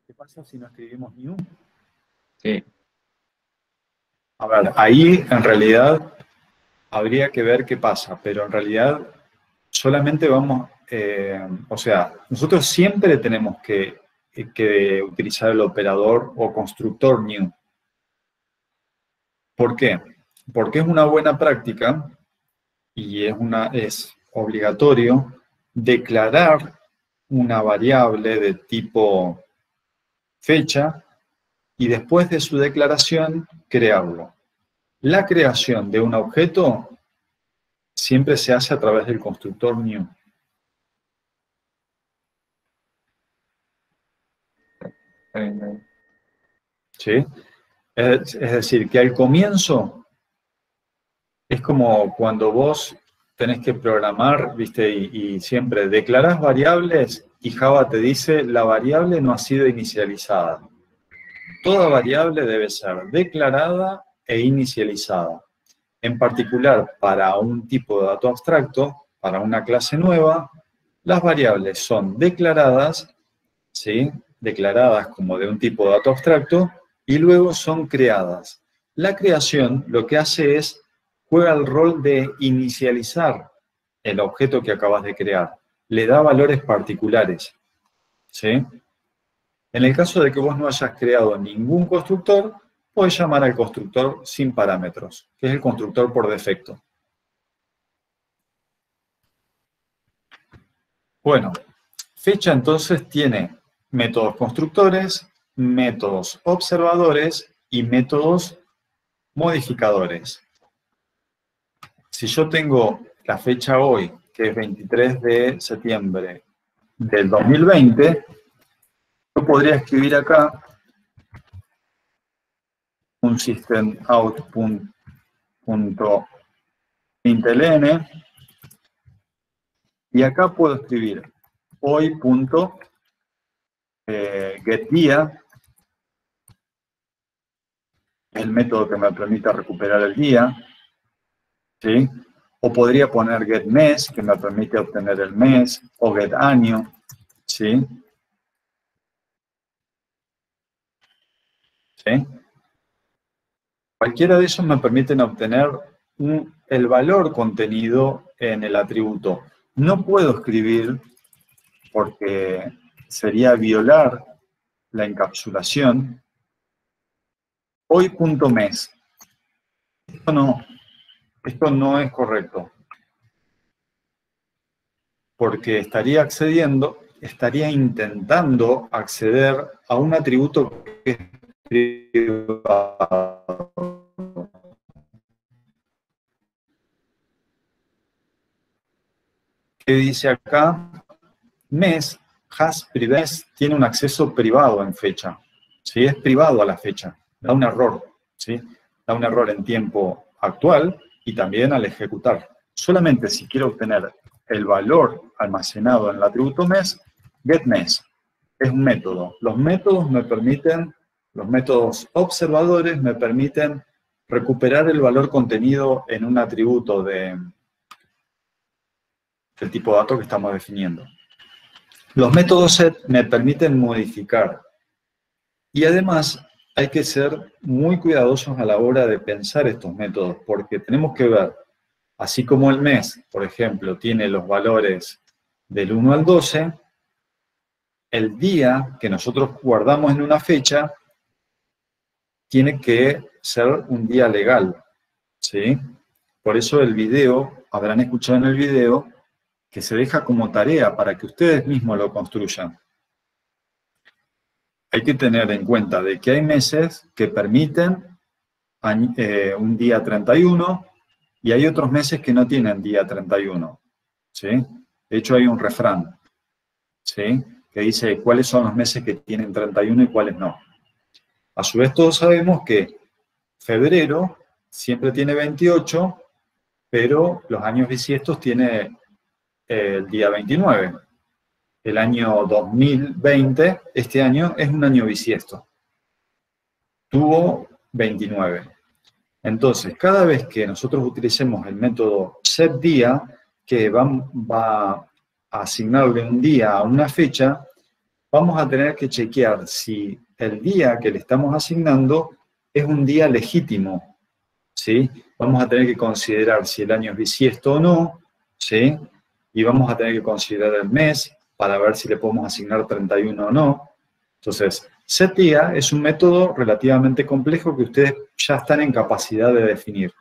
¿Qué pasa si no escribimos new? Sí. A ver, ahí en realidad habría que ver qué pasa, pero en realidad solamente vamos, o sea, nosotros siempre tenemos que utilizar el operador o constructor new. ¿Por qué? Porque es una buena práctica y es obligatorio declarar una variable de tipo fecha y después de su declaración crearlo. La creación de un objeto siempre se hace a través del constructor new. Está bien, está bien. ¿Sí? Es decir, que al comienzo es como cuando vos tenés que programar, ¿viste? Y siempre declarás variables y Java te dice la variable no ha sido inicializada. Toda variable debe ser declarada e inicializada. En particular, para un tipo de dato abstracto, para una clase nueva, las variables son declaradas, ¿sí? Declaradas como de un tipo de dato abstracto, y luego son creadas. La creación lo que hace es, juega el rol de inicializar el objeto que acabas de crear. Le da valores particulares, ¿sí? En el caso de que vos no hayas creado ningún constructor, podés llamar al constructor sin parámetros, que es el constructor por defecto. Bueno, fecha entonces tiene métodos constructores, métodos observadores y métodos modificadores. Si yo tengo la fecha hoy, que es 23 de septiembre del 2020, yo podría escribir acá un systemout.println y acá puedo escribir hoy.getDía, el método que me permite recuperar el día, ¿sí? O podría poner getMes, que me permite obtener el mes, o getAño, ¿sí? ¿Sí? Cualquiera de esos me permiten obtener el valor contenido en el atributo. No puedo escribir, porque sería violar la encapsulación, hoy.mes. Esto no es correcto, porque estaría intentando acceder a un atributo que es privado. ¿Qué dice acá? Mes, tiene un acceso privado en fecha. ¿Sí? Es privado a la fecha. Da un error. ¿Sí? Da un error en tiempo actual y también al ejecutar. Solamente si quiero obtener el valor almacenado en el atributo mes, getMes es un método. Los métodos los métodos observadores me permiten recuperar el valor contenido en un atributo del tipo de dato que estamos definiendo. Los métodos set me permiten modificar. Y además hay que ser muy cuidadosos a la hora de pensar estos métodos, porque tenemos que ver, así como el mes, por ejemplo, tiene los valores del 1 al 12, el día que nosotros guardamos en una fecha tiene que ser un día legal, ¿sí? Por eso el video, habrán escuchado en el video, que se deja como tarea para que ustedes mismos lo construyan. Hay que tener en cuenta de que hay meses que permiten un día 31 y hay otros meses que no tienen día 31. ¿Sí? De hecho, hay un refrán, ¿sí?, que dice cuáles son los meses que tienen 31 y cuáles no. A su vez, todos sabemos que febrero siempre tiene 28, pero los años bisiestos tiene el día 29. El año 2020, este año, es un año bisiesto. Tuvo 29. Entonces, cada vez que nosotros utilicemos el método setDía, que va a asignarle un día a una fecha, vamos a tener que chequear si el día que le estamos asignando es un día legítimo, ¿sí? Vamos a tener que considerar si el año es bisiesto o no, ¿sí? Y vamos a tener que considerar el mes para ver si le podemos asignar 31 o no. Entonces, setDía es un método relativamente complejo que ustedes ya están en capacidad de definir.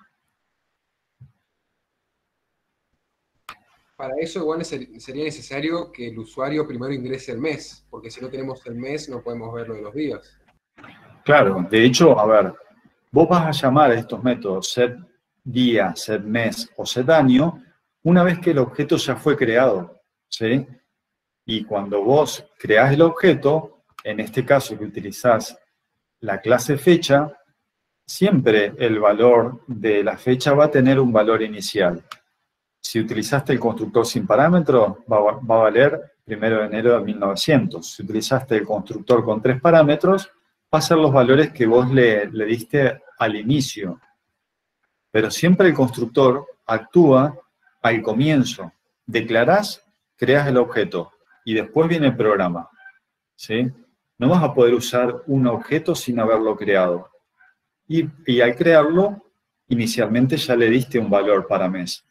Para eso igual sería necesario que el usuario primero ingrese el mes, porque si no tenemos el mes no podemos ver lo de los días. Claro, de hecho, a ver, vos vas a llamar a estos métodos setDía, setMes o setAño una vez que el objeto ya fue creado, ¿sí? Y cuando vos creás el objeto, en este caso que utilizás la clase fecha, siempre el valor de la fecha va a tener un valor inicial. Si utilizaste el constructor sin parámetros, va a valer 1 de enero de 1900. Si utilizaste el constructor con 3 parámetros, va a ser los valores que vos le diste al inicio. Pero siempre el constructor actúa al comienzo. Declarás, creas el objeto y después viene el programa, ¿sí? No vas a poder usar un objeto sin haberlo creado. Y al crearlo, inicialmente ya le diste un valor para mes.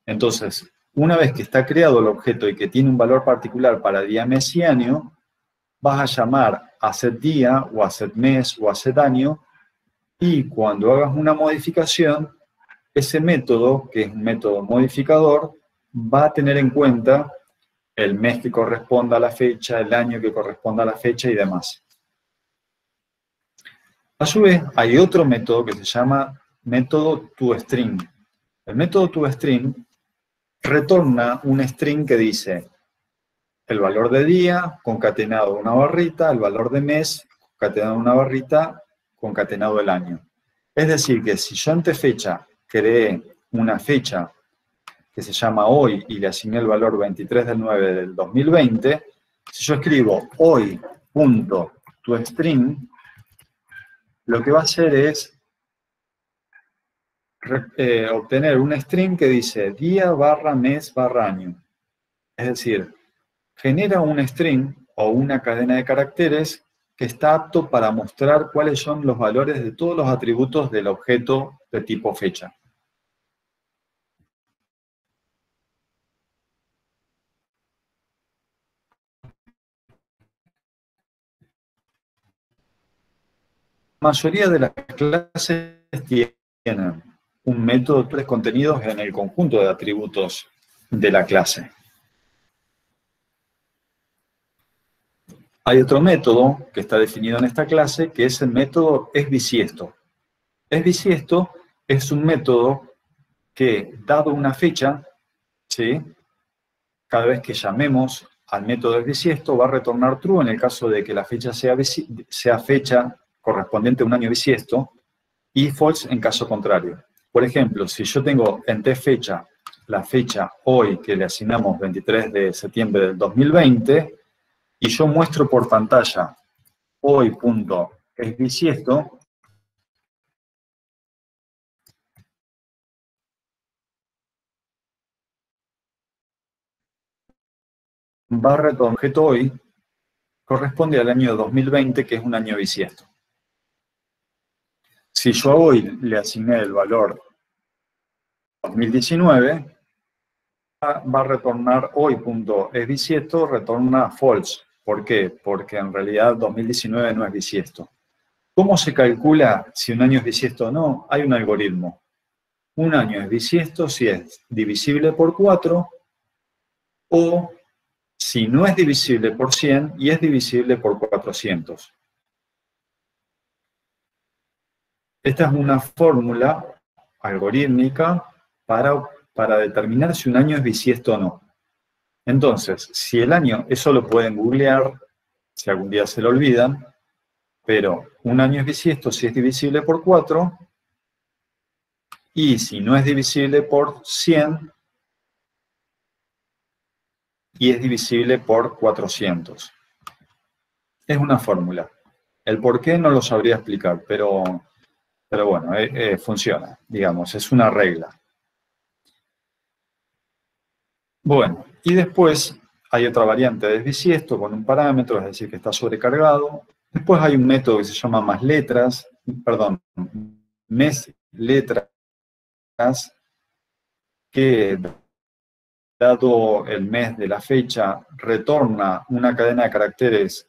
Entonces, una vez que está creado el objeto y que tiene un valor particular para día, mes y año, vas a llamar a setDía o a setMes o a setAño y cuando hagas una modificación, ese método, que es un método modificador, va a tener en cuenta el mes que corresponda a la fecha, el año que corresponda a la fecha y demás. A su vez, hay otro método que se llama método toString. El método toString retorna un string que dice el valor de día concatenado a una barrita, el valor de mes concatenado a una barrita, concatenado el año. Es decir, que si yo ante fecha creé una fecha que se llama hoy y le asigné el valor 23 del 9 del 2020, si yo escribo hoy.toString, lo que va a hacer es obtener un string que dice día barra mes barra año. Es decir, genera un string o una cadena de caracteres que está apto para mostrar cuáles son los valores de todos los atributos del objeto de tipo fecha. La mayoría de las clases tienen un método de 3 contenidos en el conjunto de atributos de la clase. Hay otro método que está definido en esta clase, que es el método esBisiesto. Esbisiesto es un método que, dado una fecha, ¿sí?, cada vez que llamemos al método esBisiesto va a retornar true en el caso de que la fecha sea fecha correspondiente a un año bisiesto, y false en caso contrario. Por ejemplo, si yo tengo en tFecha la fecha hoy que le asignamos 23 de septiembre del 2020, y yo muestro por pantalla hoy.esBisiesto, va a retornar objeto hoy, corresponde al año 2020, que es un año bisiesto. Si yo hoy le asigné el valor 2019, va a retornar hoy.esBisiesto, retorna false. ¿Por qué? Porque en realidad 2019 no es bisiesto. ¿Cómo se calcula si un año es bisiesto o no? Hay un algoritmo. Un año es bisiesto si es divisible por 4 o si no es divisible por 100 y es divisible por 400. Esta es una fórmula algorítmica para determinar si un año es bisiesto o no. Entonces, si el año, eso lo pueden googlear, si algún día se lo olvidan, pero un año es bisiesto si es divisible por 4, y si no es divisible por 100, y es divisible por 400. Es una fórmula. El por qué no lo sabría explicar, pero bueno, funciona, digamos, es una regla. Bueno, y después hay otra variante de bisiesto con un parámetro, es decir, que está sobrecargado. Después hay un método que se llama mesletras, que dado el mes de la fecha, retorna una cadena de caracteres,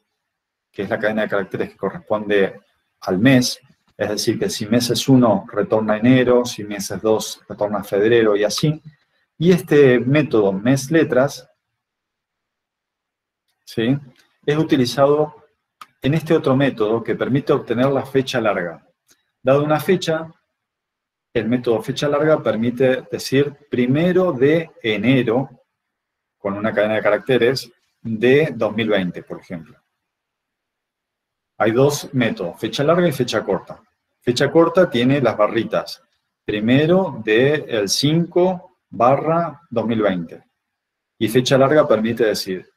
que es la cadena de caracteres que corresponde al mes. Es decir, que si mes es 1, retorna enero, si mes es 2, retorna febrero y así. Y este método mesletras, ¿sí?, es utilizado en este otro método que permite obtener la fecha larga. Dado una fecha, el método fecha larga permite decir 1 de enero, con una cadena de caracteres, de 2020, por ejemplo. Hay dos métodos, fecha larga y fecha corta. Fecha corta tiene las barritas. 1 del 5/2020. Y fecha larga permite decir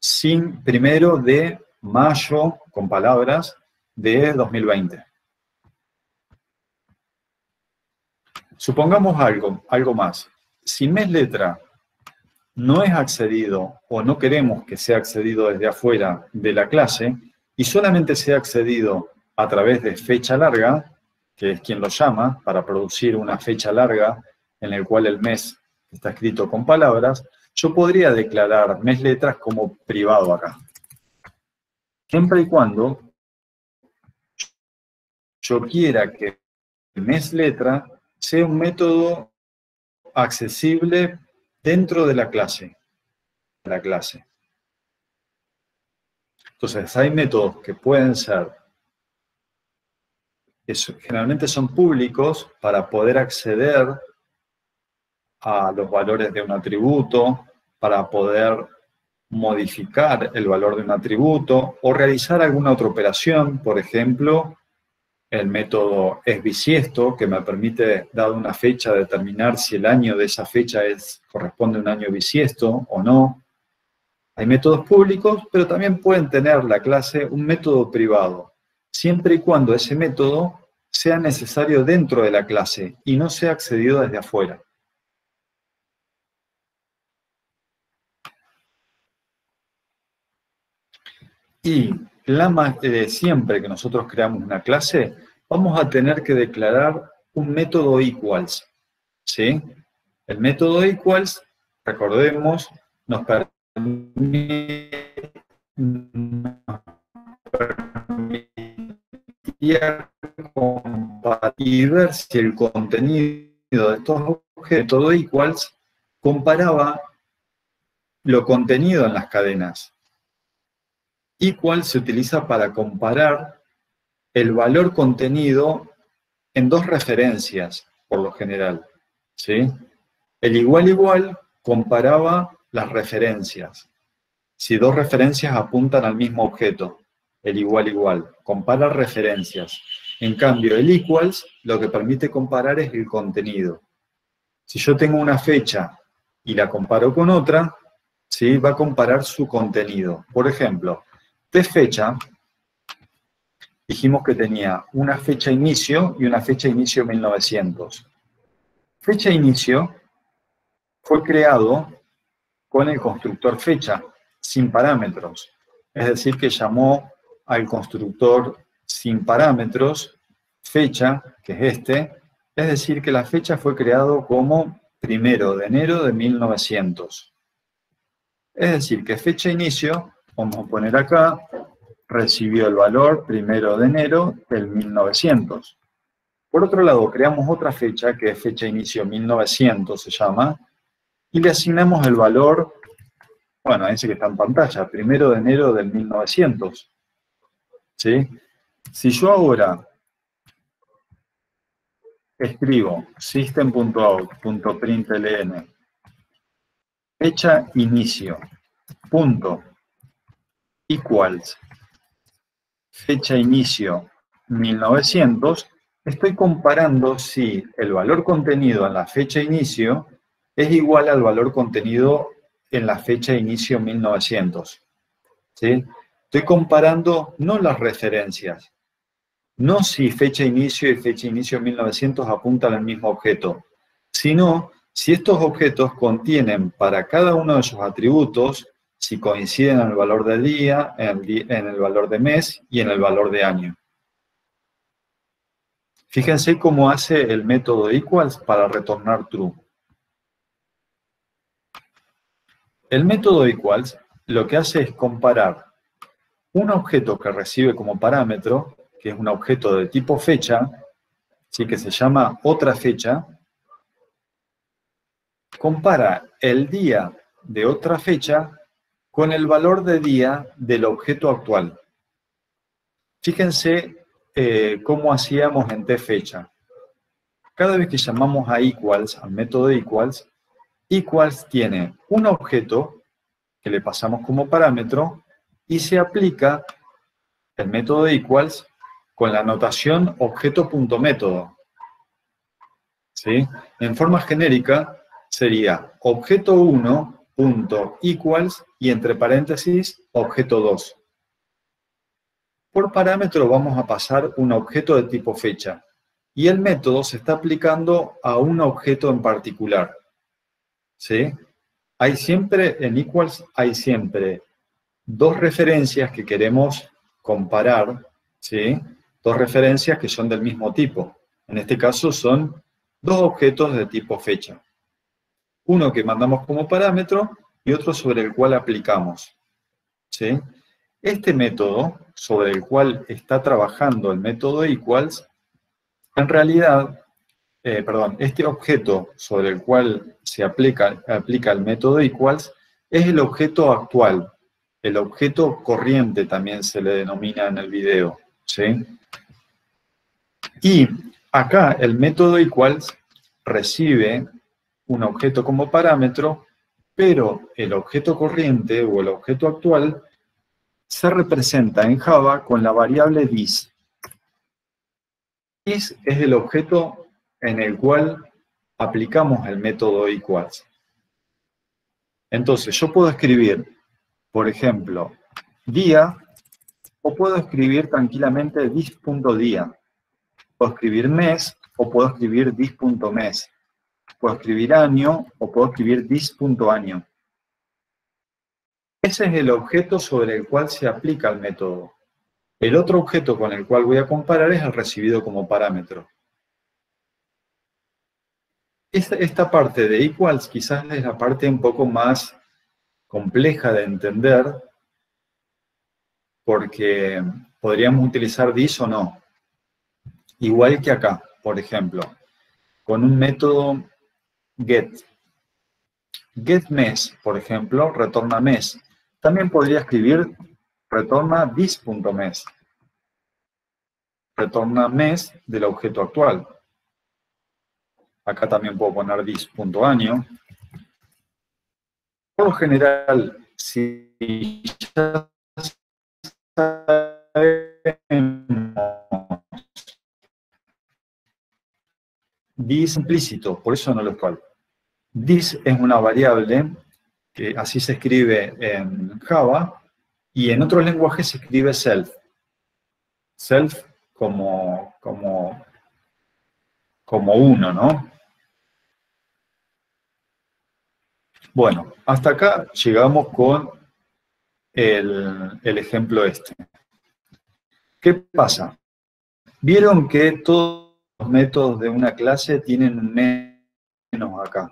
1 de mayo, con palabras, de 2020. Supongamos algo más. Si mesletra no es accedido o no queremos que sea accedido desde afuera de la clase y solamente sea accedido a través de fecha larga, que es quien lo llama, para producir una fecha larga en el cual el mes está escrito con palabras, yo podría declarar mesletras como privado acá. Siempre y cuando yo quiera que mesletra sea un método accesible dentro de la clase. Entonces, hay métodos que pueden ser, generalmente son públicos para poder acceder a los valores de un atributo, para poder modificar el valor de un atributo o realizar alguna otra operación. Por ejemplo, el método esbisiesto, que me permite, dada una fecha, determinar si el año de esa fecha corresponde a un año bisiesto o no. Hay métodos públicos, pero también pueden tener la clase un método privado, siempre y cuando ese método sea necesario dentro de la clase y no sea accedido desde afuera. Y siempre que nosotros creamos una clase, vamos a tener que declarar un método equals, ¿sí? El método equals, recordemos, nos permite y ver si el contenido de estos objetos equals comparaba lo contenido en las cadenas. Equal se utiliza para comparar el valor contenido en dos referencias, por lo general, ¿sí? El igual comparaba las referencias. Si dos referencias apuntan al mismo objeto, el igual compara referencias. En cambio, el equals lo que permite comparar es el contenido. Si yo tengo una fecha y la comparo con otra, ¿sí?, va a comparar su contenido. Por ejemplo, de fecha, dijimos que tenía una fecha inicio y una fecha inicio 1900. Fecha inicio fue creado con el constructor fecha, sin parámetros. Es decir, que llamó al constructor sin parámetros fecha, que es este. Es decir, que la fecha fue creado como 1 de enero de 1900. Es decir, que fecha inicio, vamos a poner acá, recibió el valor 1 de enero del 1900. Por otro lado, creamos otra fecha, que es fecha inicio 1900 se llama, y le asignamos el valor Bueno, ese que está en pantalla, 1 de enero del 1900. ¿Sí? Si yo ahora escribo system.out.println, fecha inicio, punto, equals, fecha inicio 1900, estoy comparando si el valor contenido en la fecha inicio es igual al valor contenido en la fecha inicio 1900. ¿Sí? Estoy comparando no las referencias, no si fecha inicio y fecha inicio 1900 apuntan al mismo objeto, sino si estos objetos contienen para cada uno de sus atributos, si coinciden en el valor de día, en el valor de mes y en el valor de año. Fíjense cómo hace el método equals para retornar true. El método equals lo que hace es comparar un objeto que recibe como parámetro, que es un objeto de tipo fecha, ¿sí? Que se llama otra fecha, compara el día de otra fecha con el valor de día del objeto actual. Fíjense cómo hacíamos en tFecha. Cada vez que llamamos a equals, al método equals, equals tiene un objeto que le pasamos como parámetro y se aplica el método equals con la notación objeto.método. ¿Sí? En forma genérica sería objeto1.equals y entre paréntesis objeto2. Por parámetro vamos a pasar un objeto de tipo fecha y el método se está aplicando a un objeto en particular. ¿Sí? Hay siempre, en equals, hay siempre dos referencias que queremos comparar, ¿sí? Dos referencias que son del mismo tipo. En este caso son dos objetos de tipo fecha. Uno que mandamos como parámetro y otro sobre el cual aplicamos. ¿Sí? Este método, sobre el cual está trabajando el método equals, en realidad, este objeto sobre el cual se aplica el método equals, es el objeto actual. El objeto corriente también se le denomina en el video. ¿Sí? Y acá el método equals recibe un objeto como parámetro, pero el objeto corriente o el objeto actual se representa en Java con la variable this. This es el objeto en el cual aplicamos el método equals. Entonces, yo puedo escribir, por ejemplo, día, o puedo escribir tranquilamente this.día. Puedo escribir mes, o puedo escribir this.mes. Puedo escribir año, o puedo escribir this.año. Ese es el objeto sobre el cual se aplica el método. El otro objeto con el cual voy a comparar es el recibido como parámetro. Esta parte de equals quizás es la parte un poco más compleja de entender, porque podríamos utilizar this o no. Igual que acá, por ejemplo, con un método get. GetMes, por ejemplo, retorna mes. También podría escribir retorna this.mes. Retorna mes del objeto actual. Acá también puedo poner this.año. Por lo general, si ya sabemos this implícito, por eso no lo escualo. This es una variable que así se escribe en Java y en otros lenguajes se escribe self. Self como uno, ¿no? Bueno, hasta acá llegamos con el ejemplo este. ¿Qué pasa? Vieron que todos los métodos de una clase tienen un menos acá.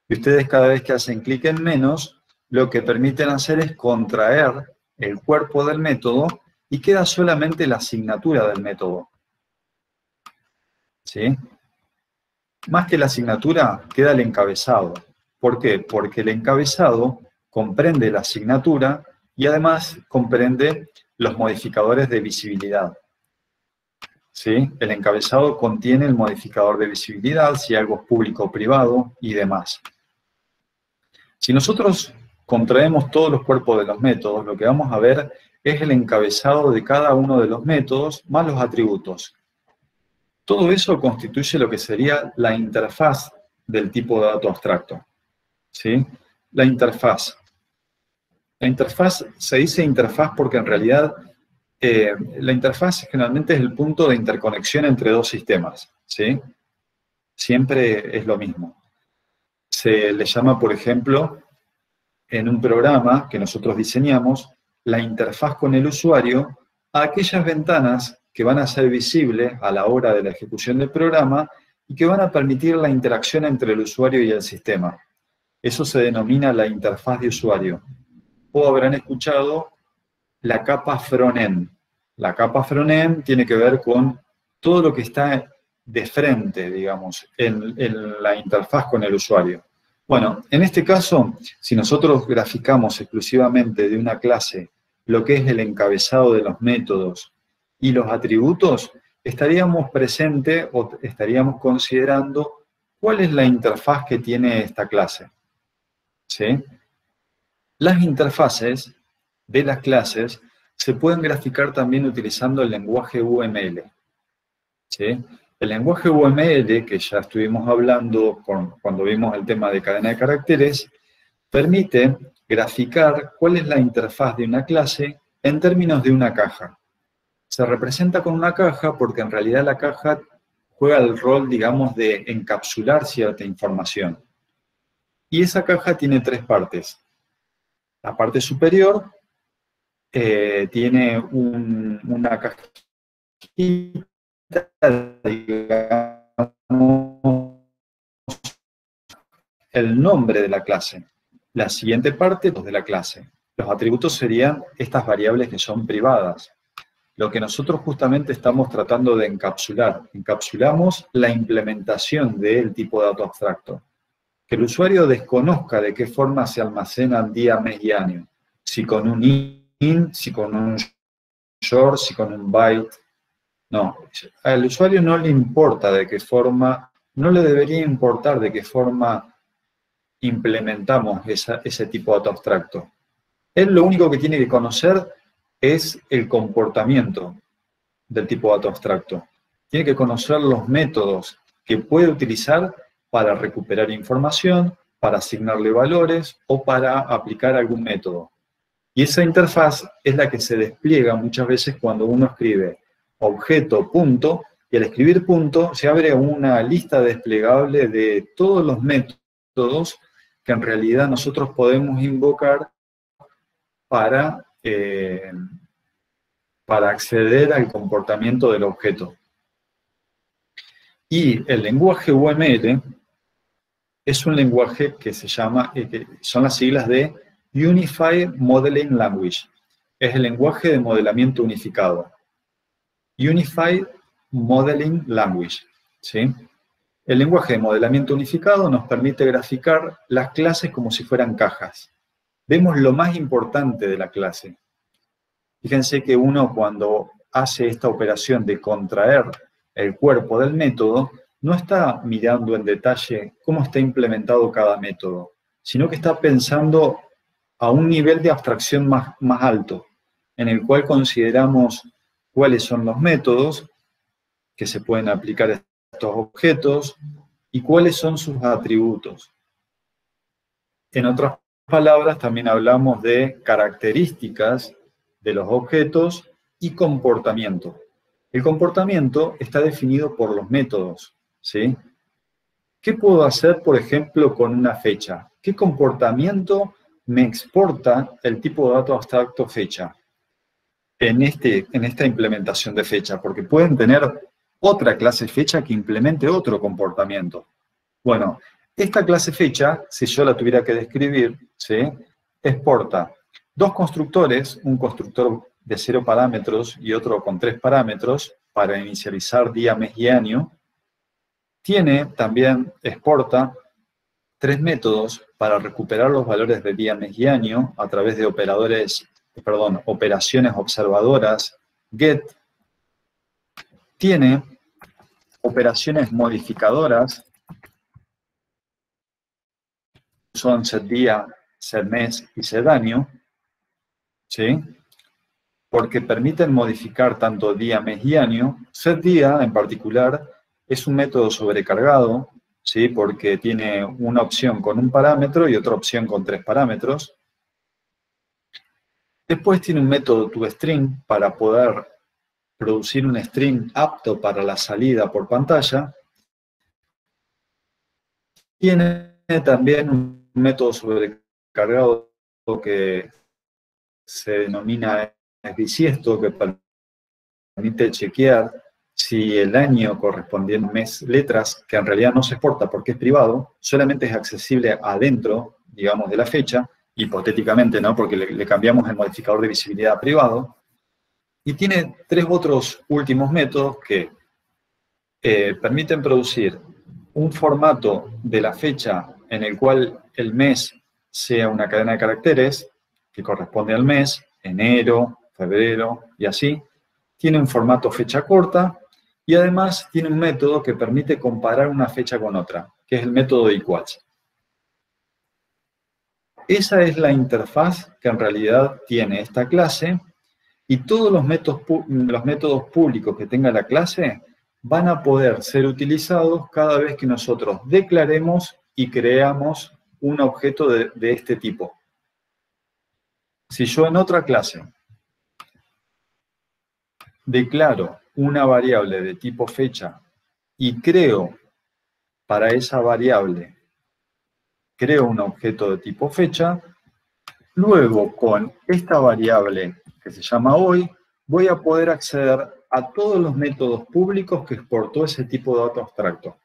Y ustedes cada vez que hacen clic en menos, lo que permiten hacer es contraer el cuerpo del método y queda solamente la asignatura del método. ¿Sí? Más que la asignatura, queda el encabezado. ¿Por qué? Porque el encabezado comprende la asignatura y además comprende los modificadores de visibilidad. ¿Sí? El encabezado contiene el modificador de visibilidad, si algo es público o privado y demás. Si nosotros contraemos todos los cuerpos de los métodos, lo que vamos a ver es el encabezado de cada uno de los métodos más los atributos. Todo eso constituye lo que sería la interfaz del tipo de dato abstracto. ¿Sí? La interfaz. La interfaz, se dice interfaz porque en realidad la interfaz generalmente es el punto de interconexión entre dos sistemas. ¿Sí? Siempre es lo mismo. Se le llama, por ejemplo, en un programa que nosotros diseñamos, la interfaz con el usuario a aquellas ventanas que van a ser visibles a la hora de la ejecución del programa y que van a permitir la interacción entre el usuario y el sistema. Eso se denomina la interfaz de usuario. O habrán escuchado la capa front-end. La capa front-end tiene que ver con todo lo que está de frente, digamos, en la interfaz con el usuario. Bueno, en este caso, si nosotros graficamos exclusivamente de una clase lo que es el encabezado de los métodos y los atributos, estaríamos presente o estaríamos considerando cuál es la interfaz que tiene esta clase. ¿Sí? Las interfaces de las clases se pueden graficar también utilizando el lenguaje UML. ¿Sí? El lenguaje UML, que ya estuvimos hablando cuando vimos el tema de cadena de caracteres, permite graficar cuál es la interfaz de una clase en términos de una caja. Se representa con una caja porque en realidad la caja juega el rol, digamos, de encapsular cierta información. Y esa caja tiene tres partes. La parte superior tiene una cajita, digamos, el nombre de la clase. La siguiente parte de la clase. Los atributos serían estas variables que son privadas. Lo que nosotros justamente estamos tratando de encapsular. Encapsulamos la implementación del tipo de dato abstracto. Que el usuario desconozca de qué forma se almacenan día, mes y año. Si con un int, si con un short, si con un byte. No, al usuario no le importa de qué forma, no le debería importar de qué forma implementamos ese tipo de dato abstracto. Él lo único que tiene que conocer es el comportamiento del tipo de dato abstracto. Tiene que conocer los métodos que puede utilizar para recuperar información, para asignarle valores o para aplicar algún método. Y esa interfaz es la que se despliega muchas veces cuando uno escribe objeto, punto, y al escribir punto se abre una lista desplegable de todos los métodos que en realidad nosotros podemos invocar para acceder al comportamiento del objeto. Y el lenguaje UML es un lenguaje que se llama, que son las siglas de Unified Modeling Language. Es el lenguaje de modelamiento unificado. Unified Modeling Language. ¿Sí? El lenguaje de modelamiento unificado nos permite graficar las clases como si fueran cajas. Vemos lo más importante de la clase. Fíjense que uno cuando hace esta operación de contraer el cuerpo del método, no está mirando en detalle cómo está implementado cada método, sino que está pensando a un nivel de abstracción más alto, en el cual consideramos cuáles son los métodos que se pueden aplicar a estos objetos y cuáles son sus atributos. En otras palabras, también hablamos de características de los objetos y comportamiento. El comportamiento está definido por los métodos, ¿sí? ¿Qué puedo hacer, por ejemplo, con una fecha? ¿Qué comportamiento me exporta el tipo de dato abstracto fecha en esta implementación de fecha? Porque pueden tener otra clase fecha que implemente otro comportamiento. Bueno, esta clase fecha, si yo la tuviera que describir, ¿sí?, exporta dos constructores, un constructor de 0 parámetros y otro con 3 parámetros para inicializar día, mes y año. También exporta 3 métodos para recuperar los valores de día, mes y año a través de operaciones observadoras, get. Tiene operaciones modificadoras, son setDía, setMes y setAño, ¿sí? Porque permiten modificar tanto día, mes y año. setDía, en particular, es un método sobrecargado, ¿sí? Porque tiene una opción con un parámetro y otra opción con 3 parámetros. Después tiene un método toString para poder producir un string apto para la salida por pantalla. Tiene también un método sobrecargado que se denomina bisiesto, que permite chequear si el año correspondiente mes, letras, que en realidad no se exporta porque es privado, solamente es accesible adentro, digamos, de la fecha, hipotéticamente, ¿no? Porque le cambiamos el modificador de visibilidad a privado. Y tiene 3 otros últimos métodos que permiten producir un formato de la fecha en el cual el mes sea una cadena de caracteres que corresponde al mes, enero, febrero y así. Tiene un formato fecha corta y además tiene un método que permite comparar una fecha con otra, que es el método equals. Esa es la interfaz que en realidad tiene esta clase y todos los métodos públicos que tenga la clase van a poder ser utilizados cada vez que nosotros declaremos y creamos un objeto de este tipo. Si yo en otra clase declaro una variable de tipo fecha y creo para esa variable, creo un objeto de tipo fecha, luego con esta variable que se llama hoy, voy a poder acceder a todos los métodos públicos que exportó ese tipo de dato abstracto.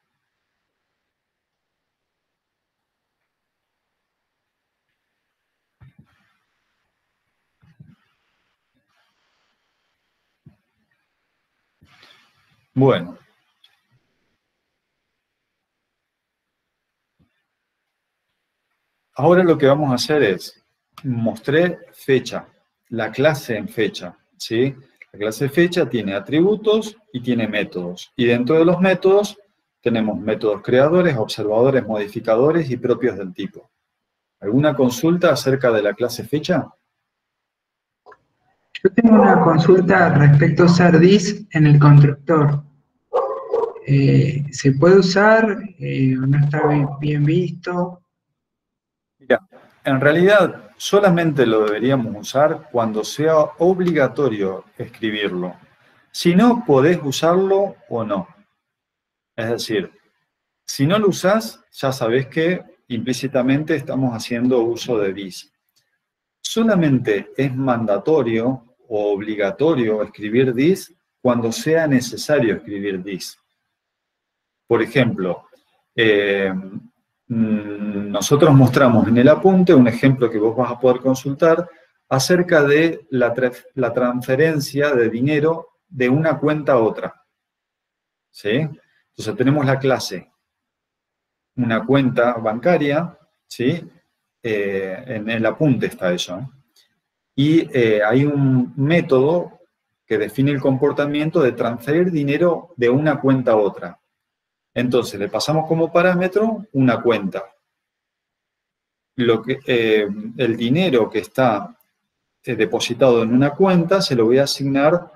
Bueno. Ahora lo que vamos a hacer es, mostré fecha, la clase en fecha, ¿sí? La clase fecha tiene atributos y tiene métodos. Y dentro de los métodos tenemos métodos creadores, observadores, modificadores y propios del tipo. ¿Alguna consulta acerca de la clase fecha? Yo tengo una consulta respecto a usar this en el constructor. ¿Se puede usar o no está bien visto? Mira, en realidad solamente lo deberíamos usar cuando sea obligatorio escribirlo. Si no, podés usarlo o no. Es decir, si no lo usás, ya sabés que implícitamente estamos haciendo uso de this. Solamente es mandatorio o obligatorio escribir this cuando sea necesario escribir this. Por ejemplo, nosotros mostramos en el apunte un ejemplo que vos vas a poder consultar acerca de la transferencia de dinero de una cuenta a otra. ¿Sí? Entonces tenemos la clase, una cuenta bancaria, ¿sí? En el apunte está eso. Y hay un método que define el comportamiento de transferir dinero de una cuenta a otra. Entonces le pasamos como parámetro una cuenta. El dinero que está depositado en una cuenta se lo voy a asignar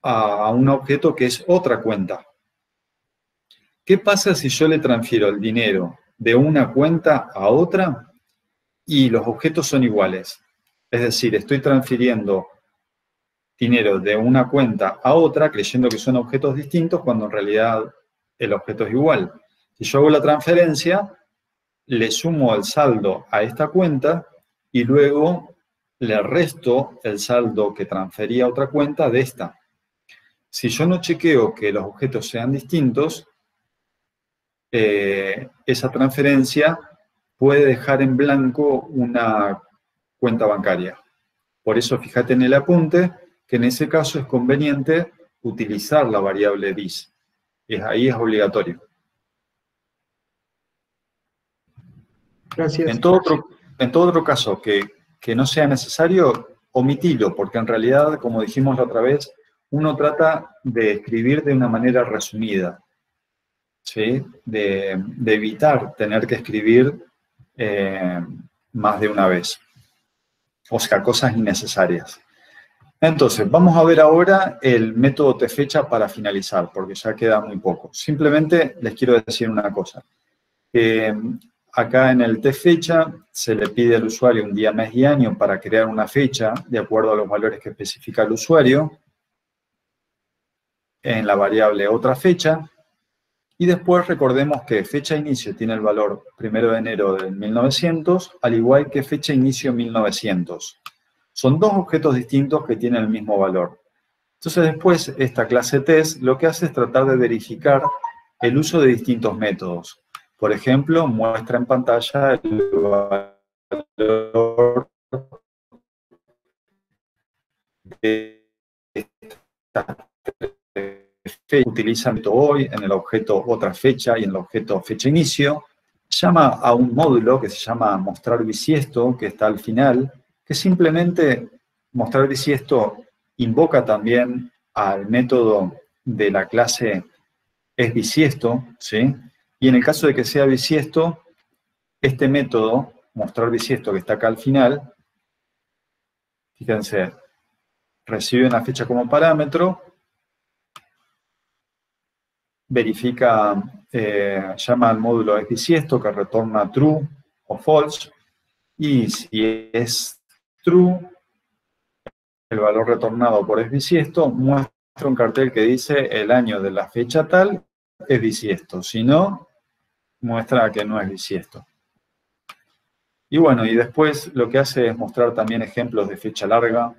a un objeto que es otra cuenta. ¿Qué pasa si yo le transfiero el dinero de una cuenta a otra y los objetos son iguales? Es decir, estoy transfiriendo dinero de una cuenta a otra creyendo que son objetos distintos cuando en realidad el objeto es igual. Si yo hago la transferencia, le sumo el saldo a esta cuenta y luego le resto el saldo que transferí a otra cuenta de esta. Si yo no chequeo que los objetos sean distintos, esa transferencia puede dejar en blanco una cuenta bancaria. Por eso fíjate en el apunte que en ese caso es conveniente utilizar la variable this. Ahí es obligatorio. Gracias. En todo otro caso que no sea necesario, omitilo, porque en realidad, como dijimos la otra vez, uno trata de escribir de una manera resumida, ¿sí? De evitar tener que escribir más de una vez, o sea, cosas innecesarias. Entonces, vamos a ver ahora el método tfecha para finalizar, porque ya queda muy poco. Simplemente les quiero decir una cosa. Acá en el tfecha se le pide al usuario un día, mes y año para crear una fecha de acuerdo a los valores que especifica el usuario en la variable otra fecha. Y después recordemos que fecha inicio tiene el valor 1 de enero del 1900, al igual que fecha inicio 1900. Son dos objetos distintos que tienen el mismo valor. Entonces después esta clase test lo que hace es tratar de verificar el uso de distintos métodos. Por ejemplo, muestra en pantalla el valor de esta fecha. Utiliza el método hoy en el objeto otra fecha y en el objeto fecha inicio. Llama a un módulo que se llama mostrar bisiesto, que está al final, que simplemente mostrar bisiesto invoca también al método de la clase esBisiesto, ¿sí? Y en el caso de que sea bisiesto, este método, mostrar bisiesto, que está acá al final, fíjense, recibe una fecha como parámetro, verifica, llama al módulo esBisiesto que retorna true o false, y si es true, el valor retornado por esBisiesto muestra un cartel que dice el año de la fecha tal es bisiesto, si no, muestra que no es bisiesto. Y bueno, y después lo que hace es mostrar también ejemplos de fecha larga.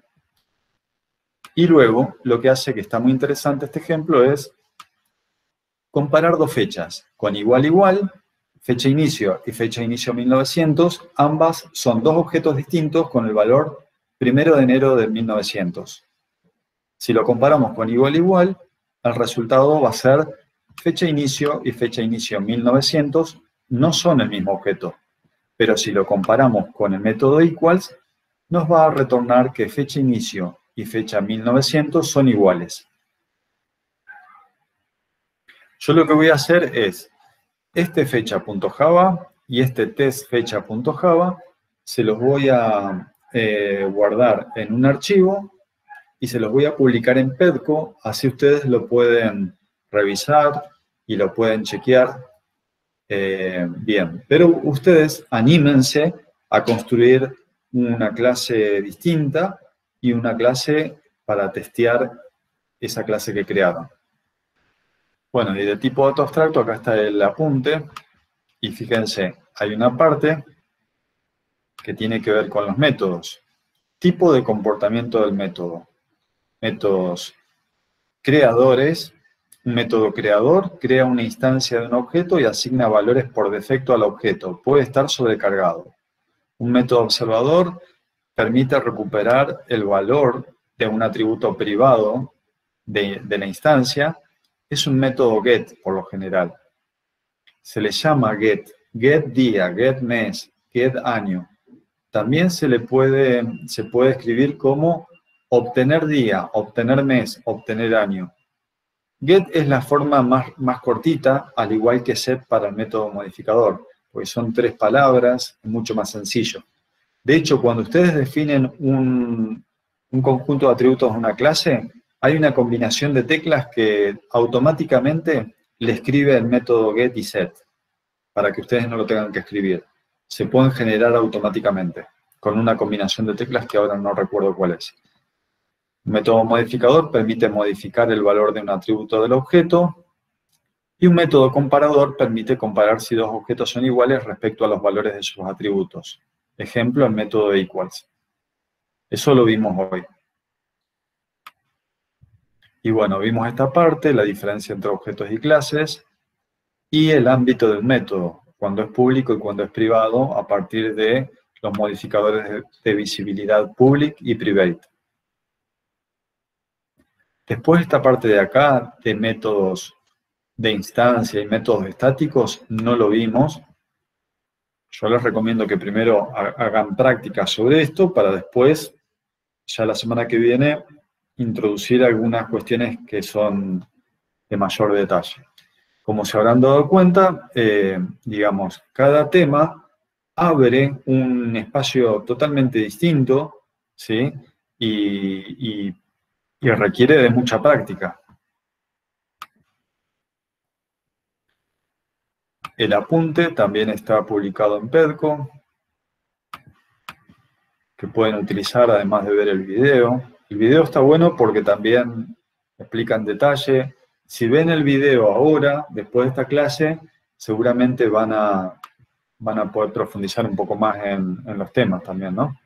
Y luego, lo que hace, que está muy interesante este ejemplo, es comparar dos fechas con igual, fecha inicio y fecha inicio 1900, ambas son dos objetos distintos con el valor 1 de enero de 1900. Si lo comparamos con igual, el resultado va a ser fecha inicio y fecha inicio 1900 no son el mismo objeto. Pero si lo comparamos con el método equals, nos va a retornar que fecha inicio y fecha 1900 son iguales. Yo lo que voy a hacer es, este fecha.java y este testFecha.java se los voy a guardar en un archivo y se los voy a publicar en Pedco, así ustedes lo pueden revisar y lo pueden chequear bien. Pero ustedes anímense a construir una clase distinta y una clase para testear esa clase que crearon. Bueno, y de tipo dato abstracto, acá está el apunte. Y fíjense, hay una parte que tiene que ver con los métodos. Tipo de comportamiento del método. Métodos creadores. Un método creador crea una instancia de un objeto y asigna valores por defecto al objeto. Puede estar sobrecargado. Un método observador permite recuperar el valor de un atributo privado de la instancia. Es un método get, por lo general. Se le llama get. Get día, get mes, get año. También se puede escribir como obtener día, obtener mes, obtener año. Get es la forma más cortita, al igual que set para el método modificador, porque son 3 palabras, mucho más sencillo. De hecho, cuando ustedes definen un conjunto de atributos de una clase, hay una combinación de teclas que automáticamente le escribe el método get y set, para que ustedes no lo tengan que escribir. Se pueden generar automáticamente, con una combinación de teclas que ahora no recuerdo cuál es. Un método modificador permite modificar el valor de un atributo del objeto, y un método comparador permite comparar si dos objetos son iguales respecto a los valores de sus atributos. Ejemplo, el método equals. Eso lo vimos hoy. Y bueno, vimos esta parte, la diferencia entre objetos y clases, y el ámbito del método, cuando es público y cuando es privado, a partir de los modificadores de visibilidad public y private. Después esta parte de acá, de métodos de instancia y métodos estáticos, no lo vimos. yo les recomiendo que primero hagan prácticas sobre esto para después, ya la semana que viene, introducir algunas cuestiones que son de mayor detalle. Como se habrán dado cuenta, digamos, cada tema abre un espacio totalmente distinto, ¿sí? Y requiere de mucha práctica. El apunte también está publicado en PEDCO, que pueden utilizar además de ver el video. El video está bueno porque también explica en detalle. Si ven el video ahora, después de esta clase, seguramente van a poder profundizar un poco más en los temas también, ¿no?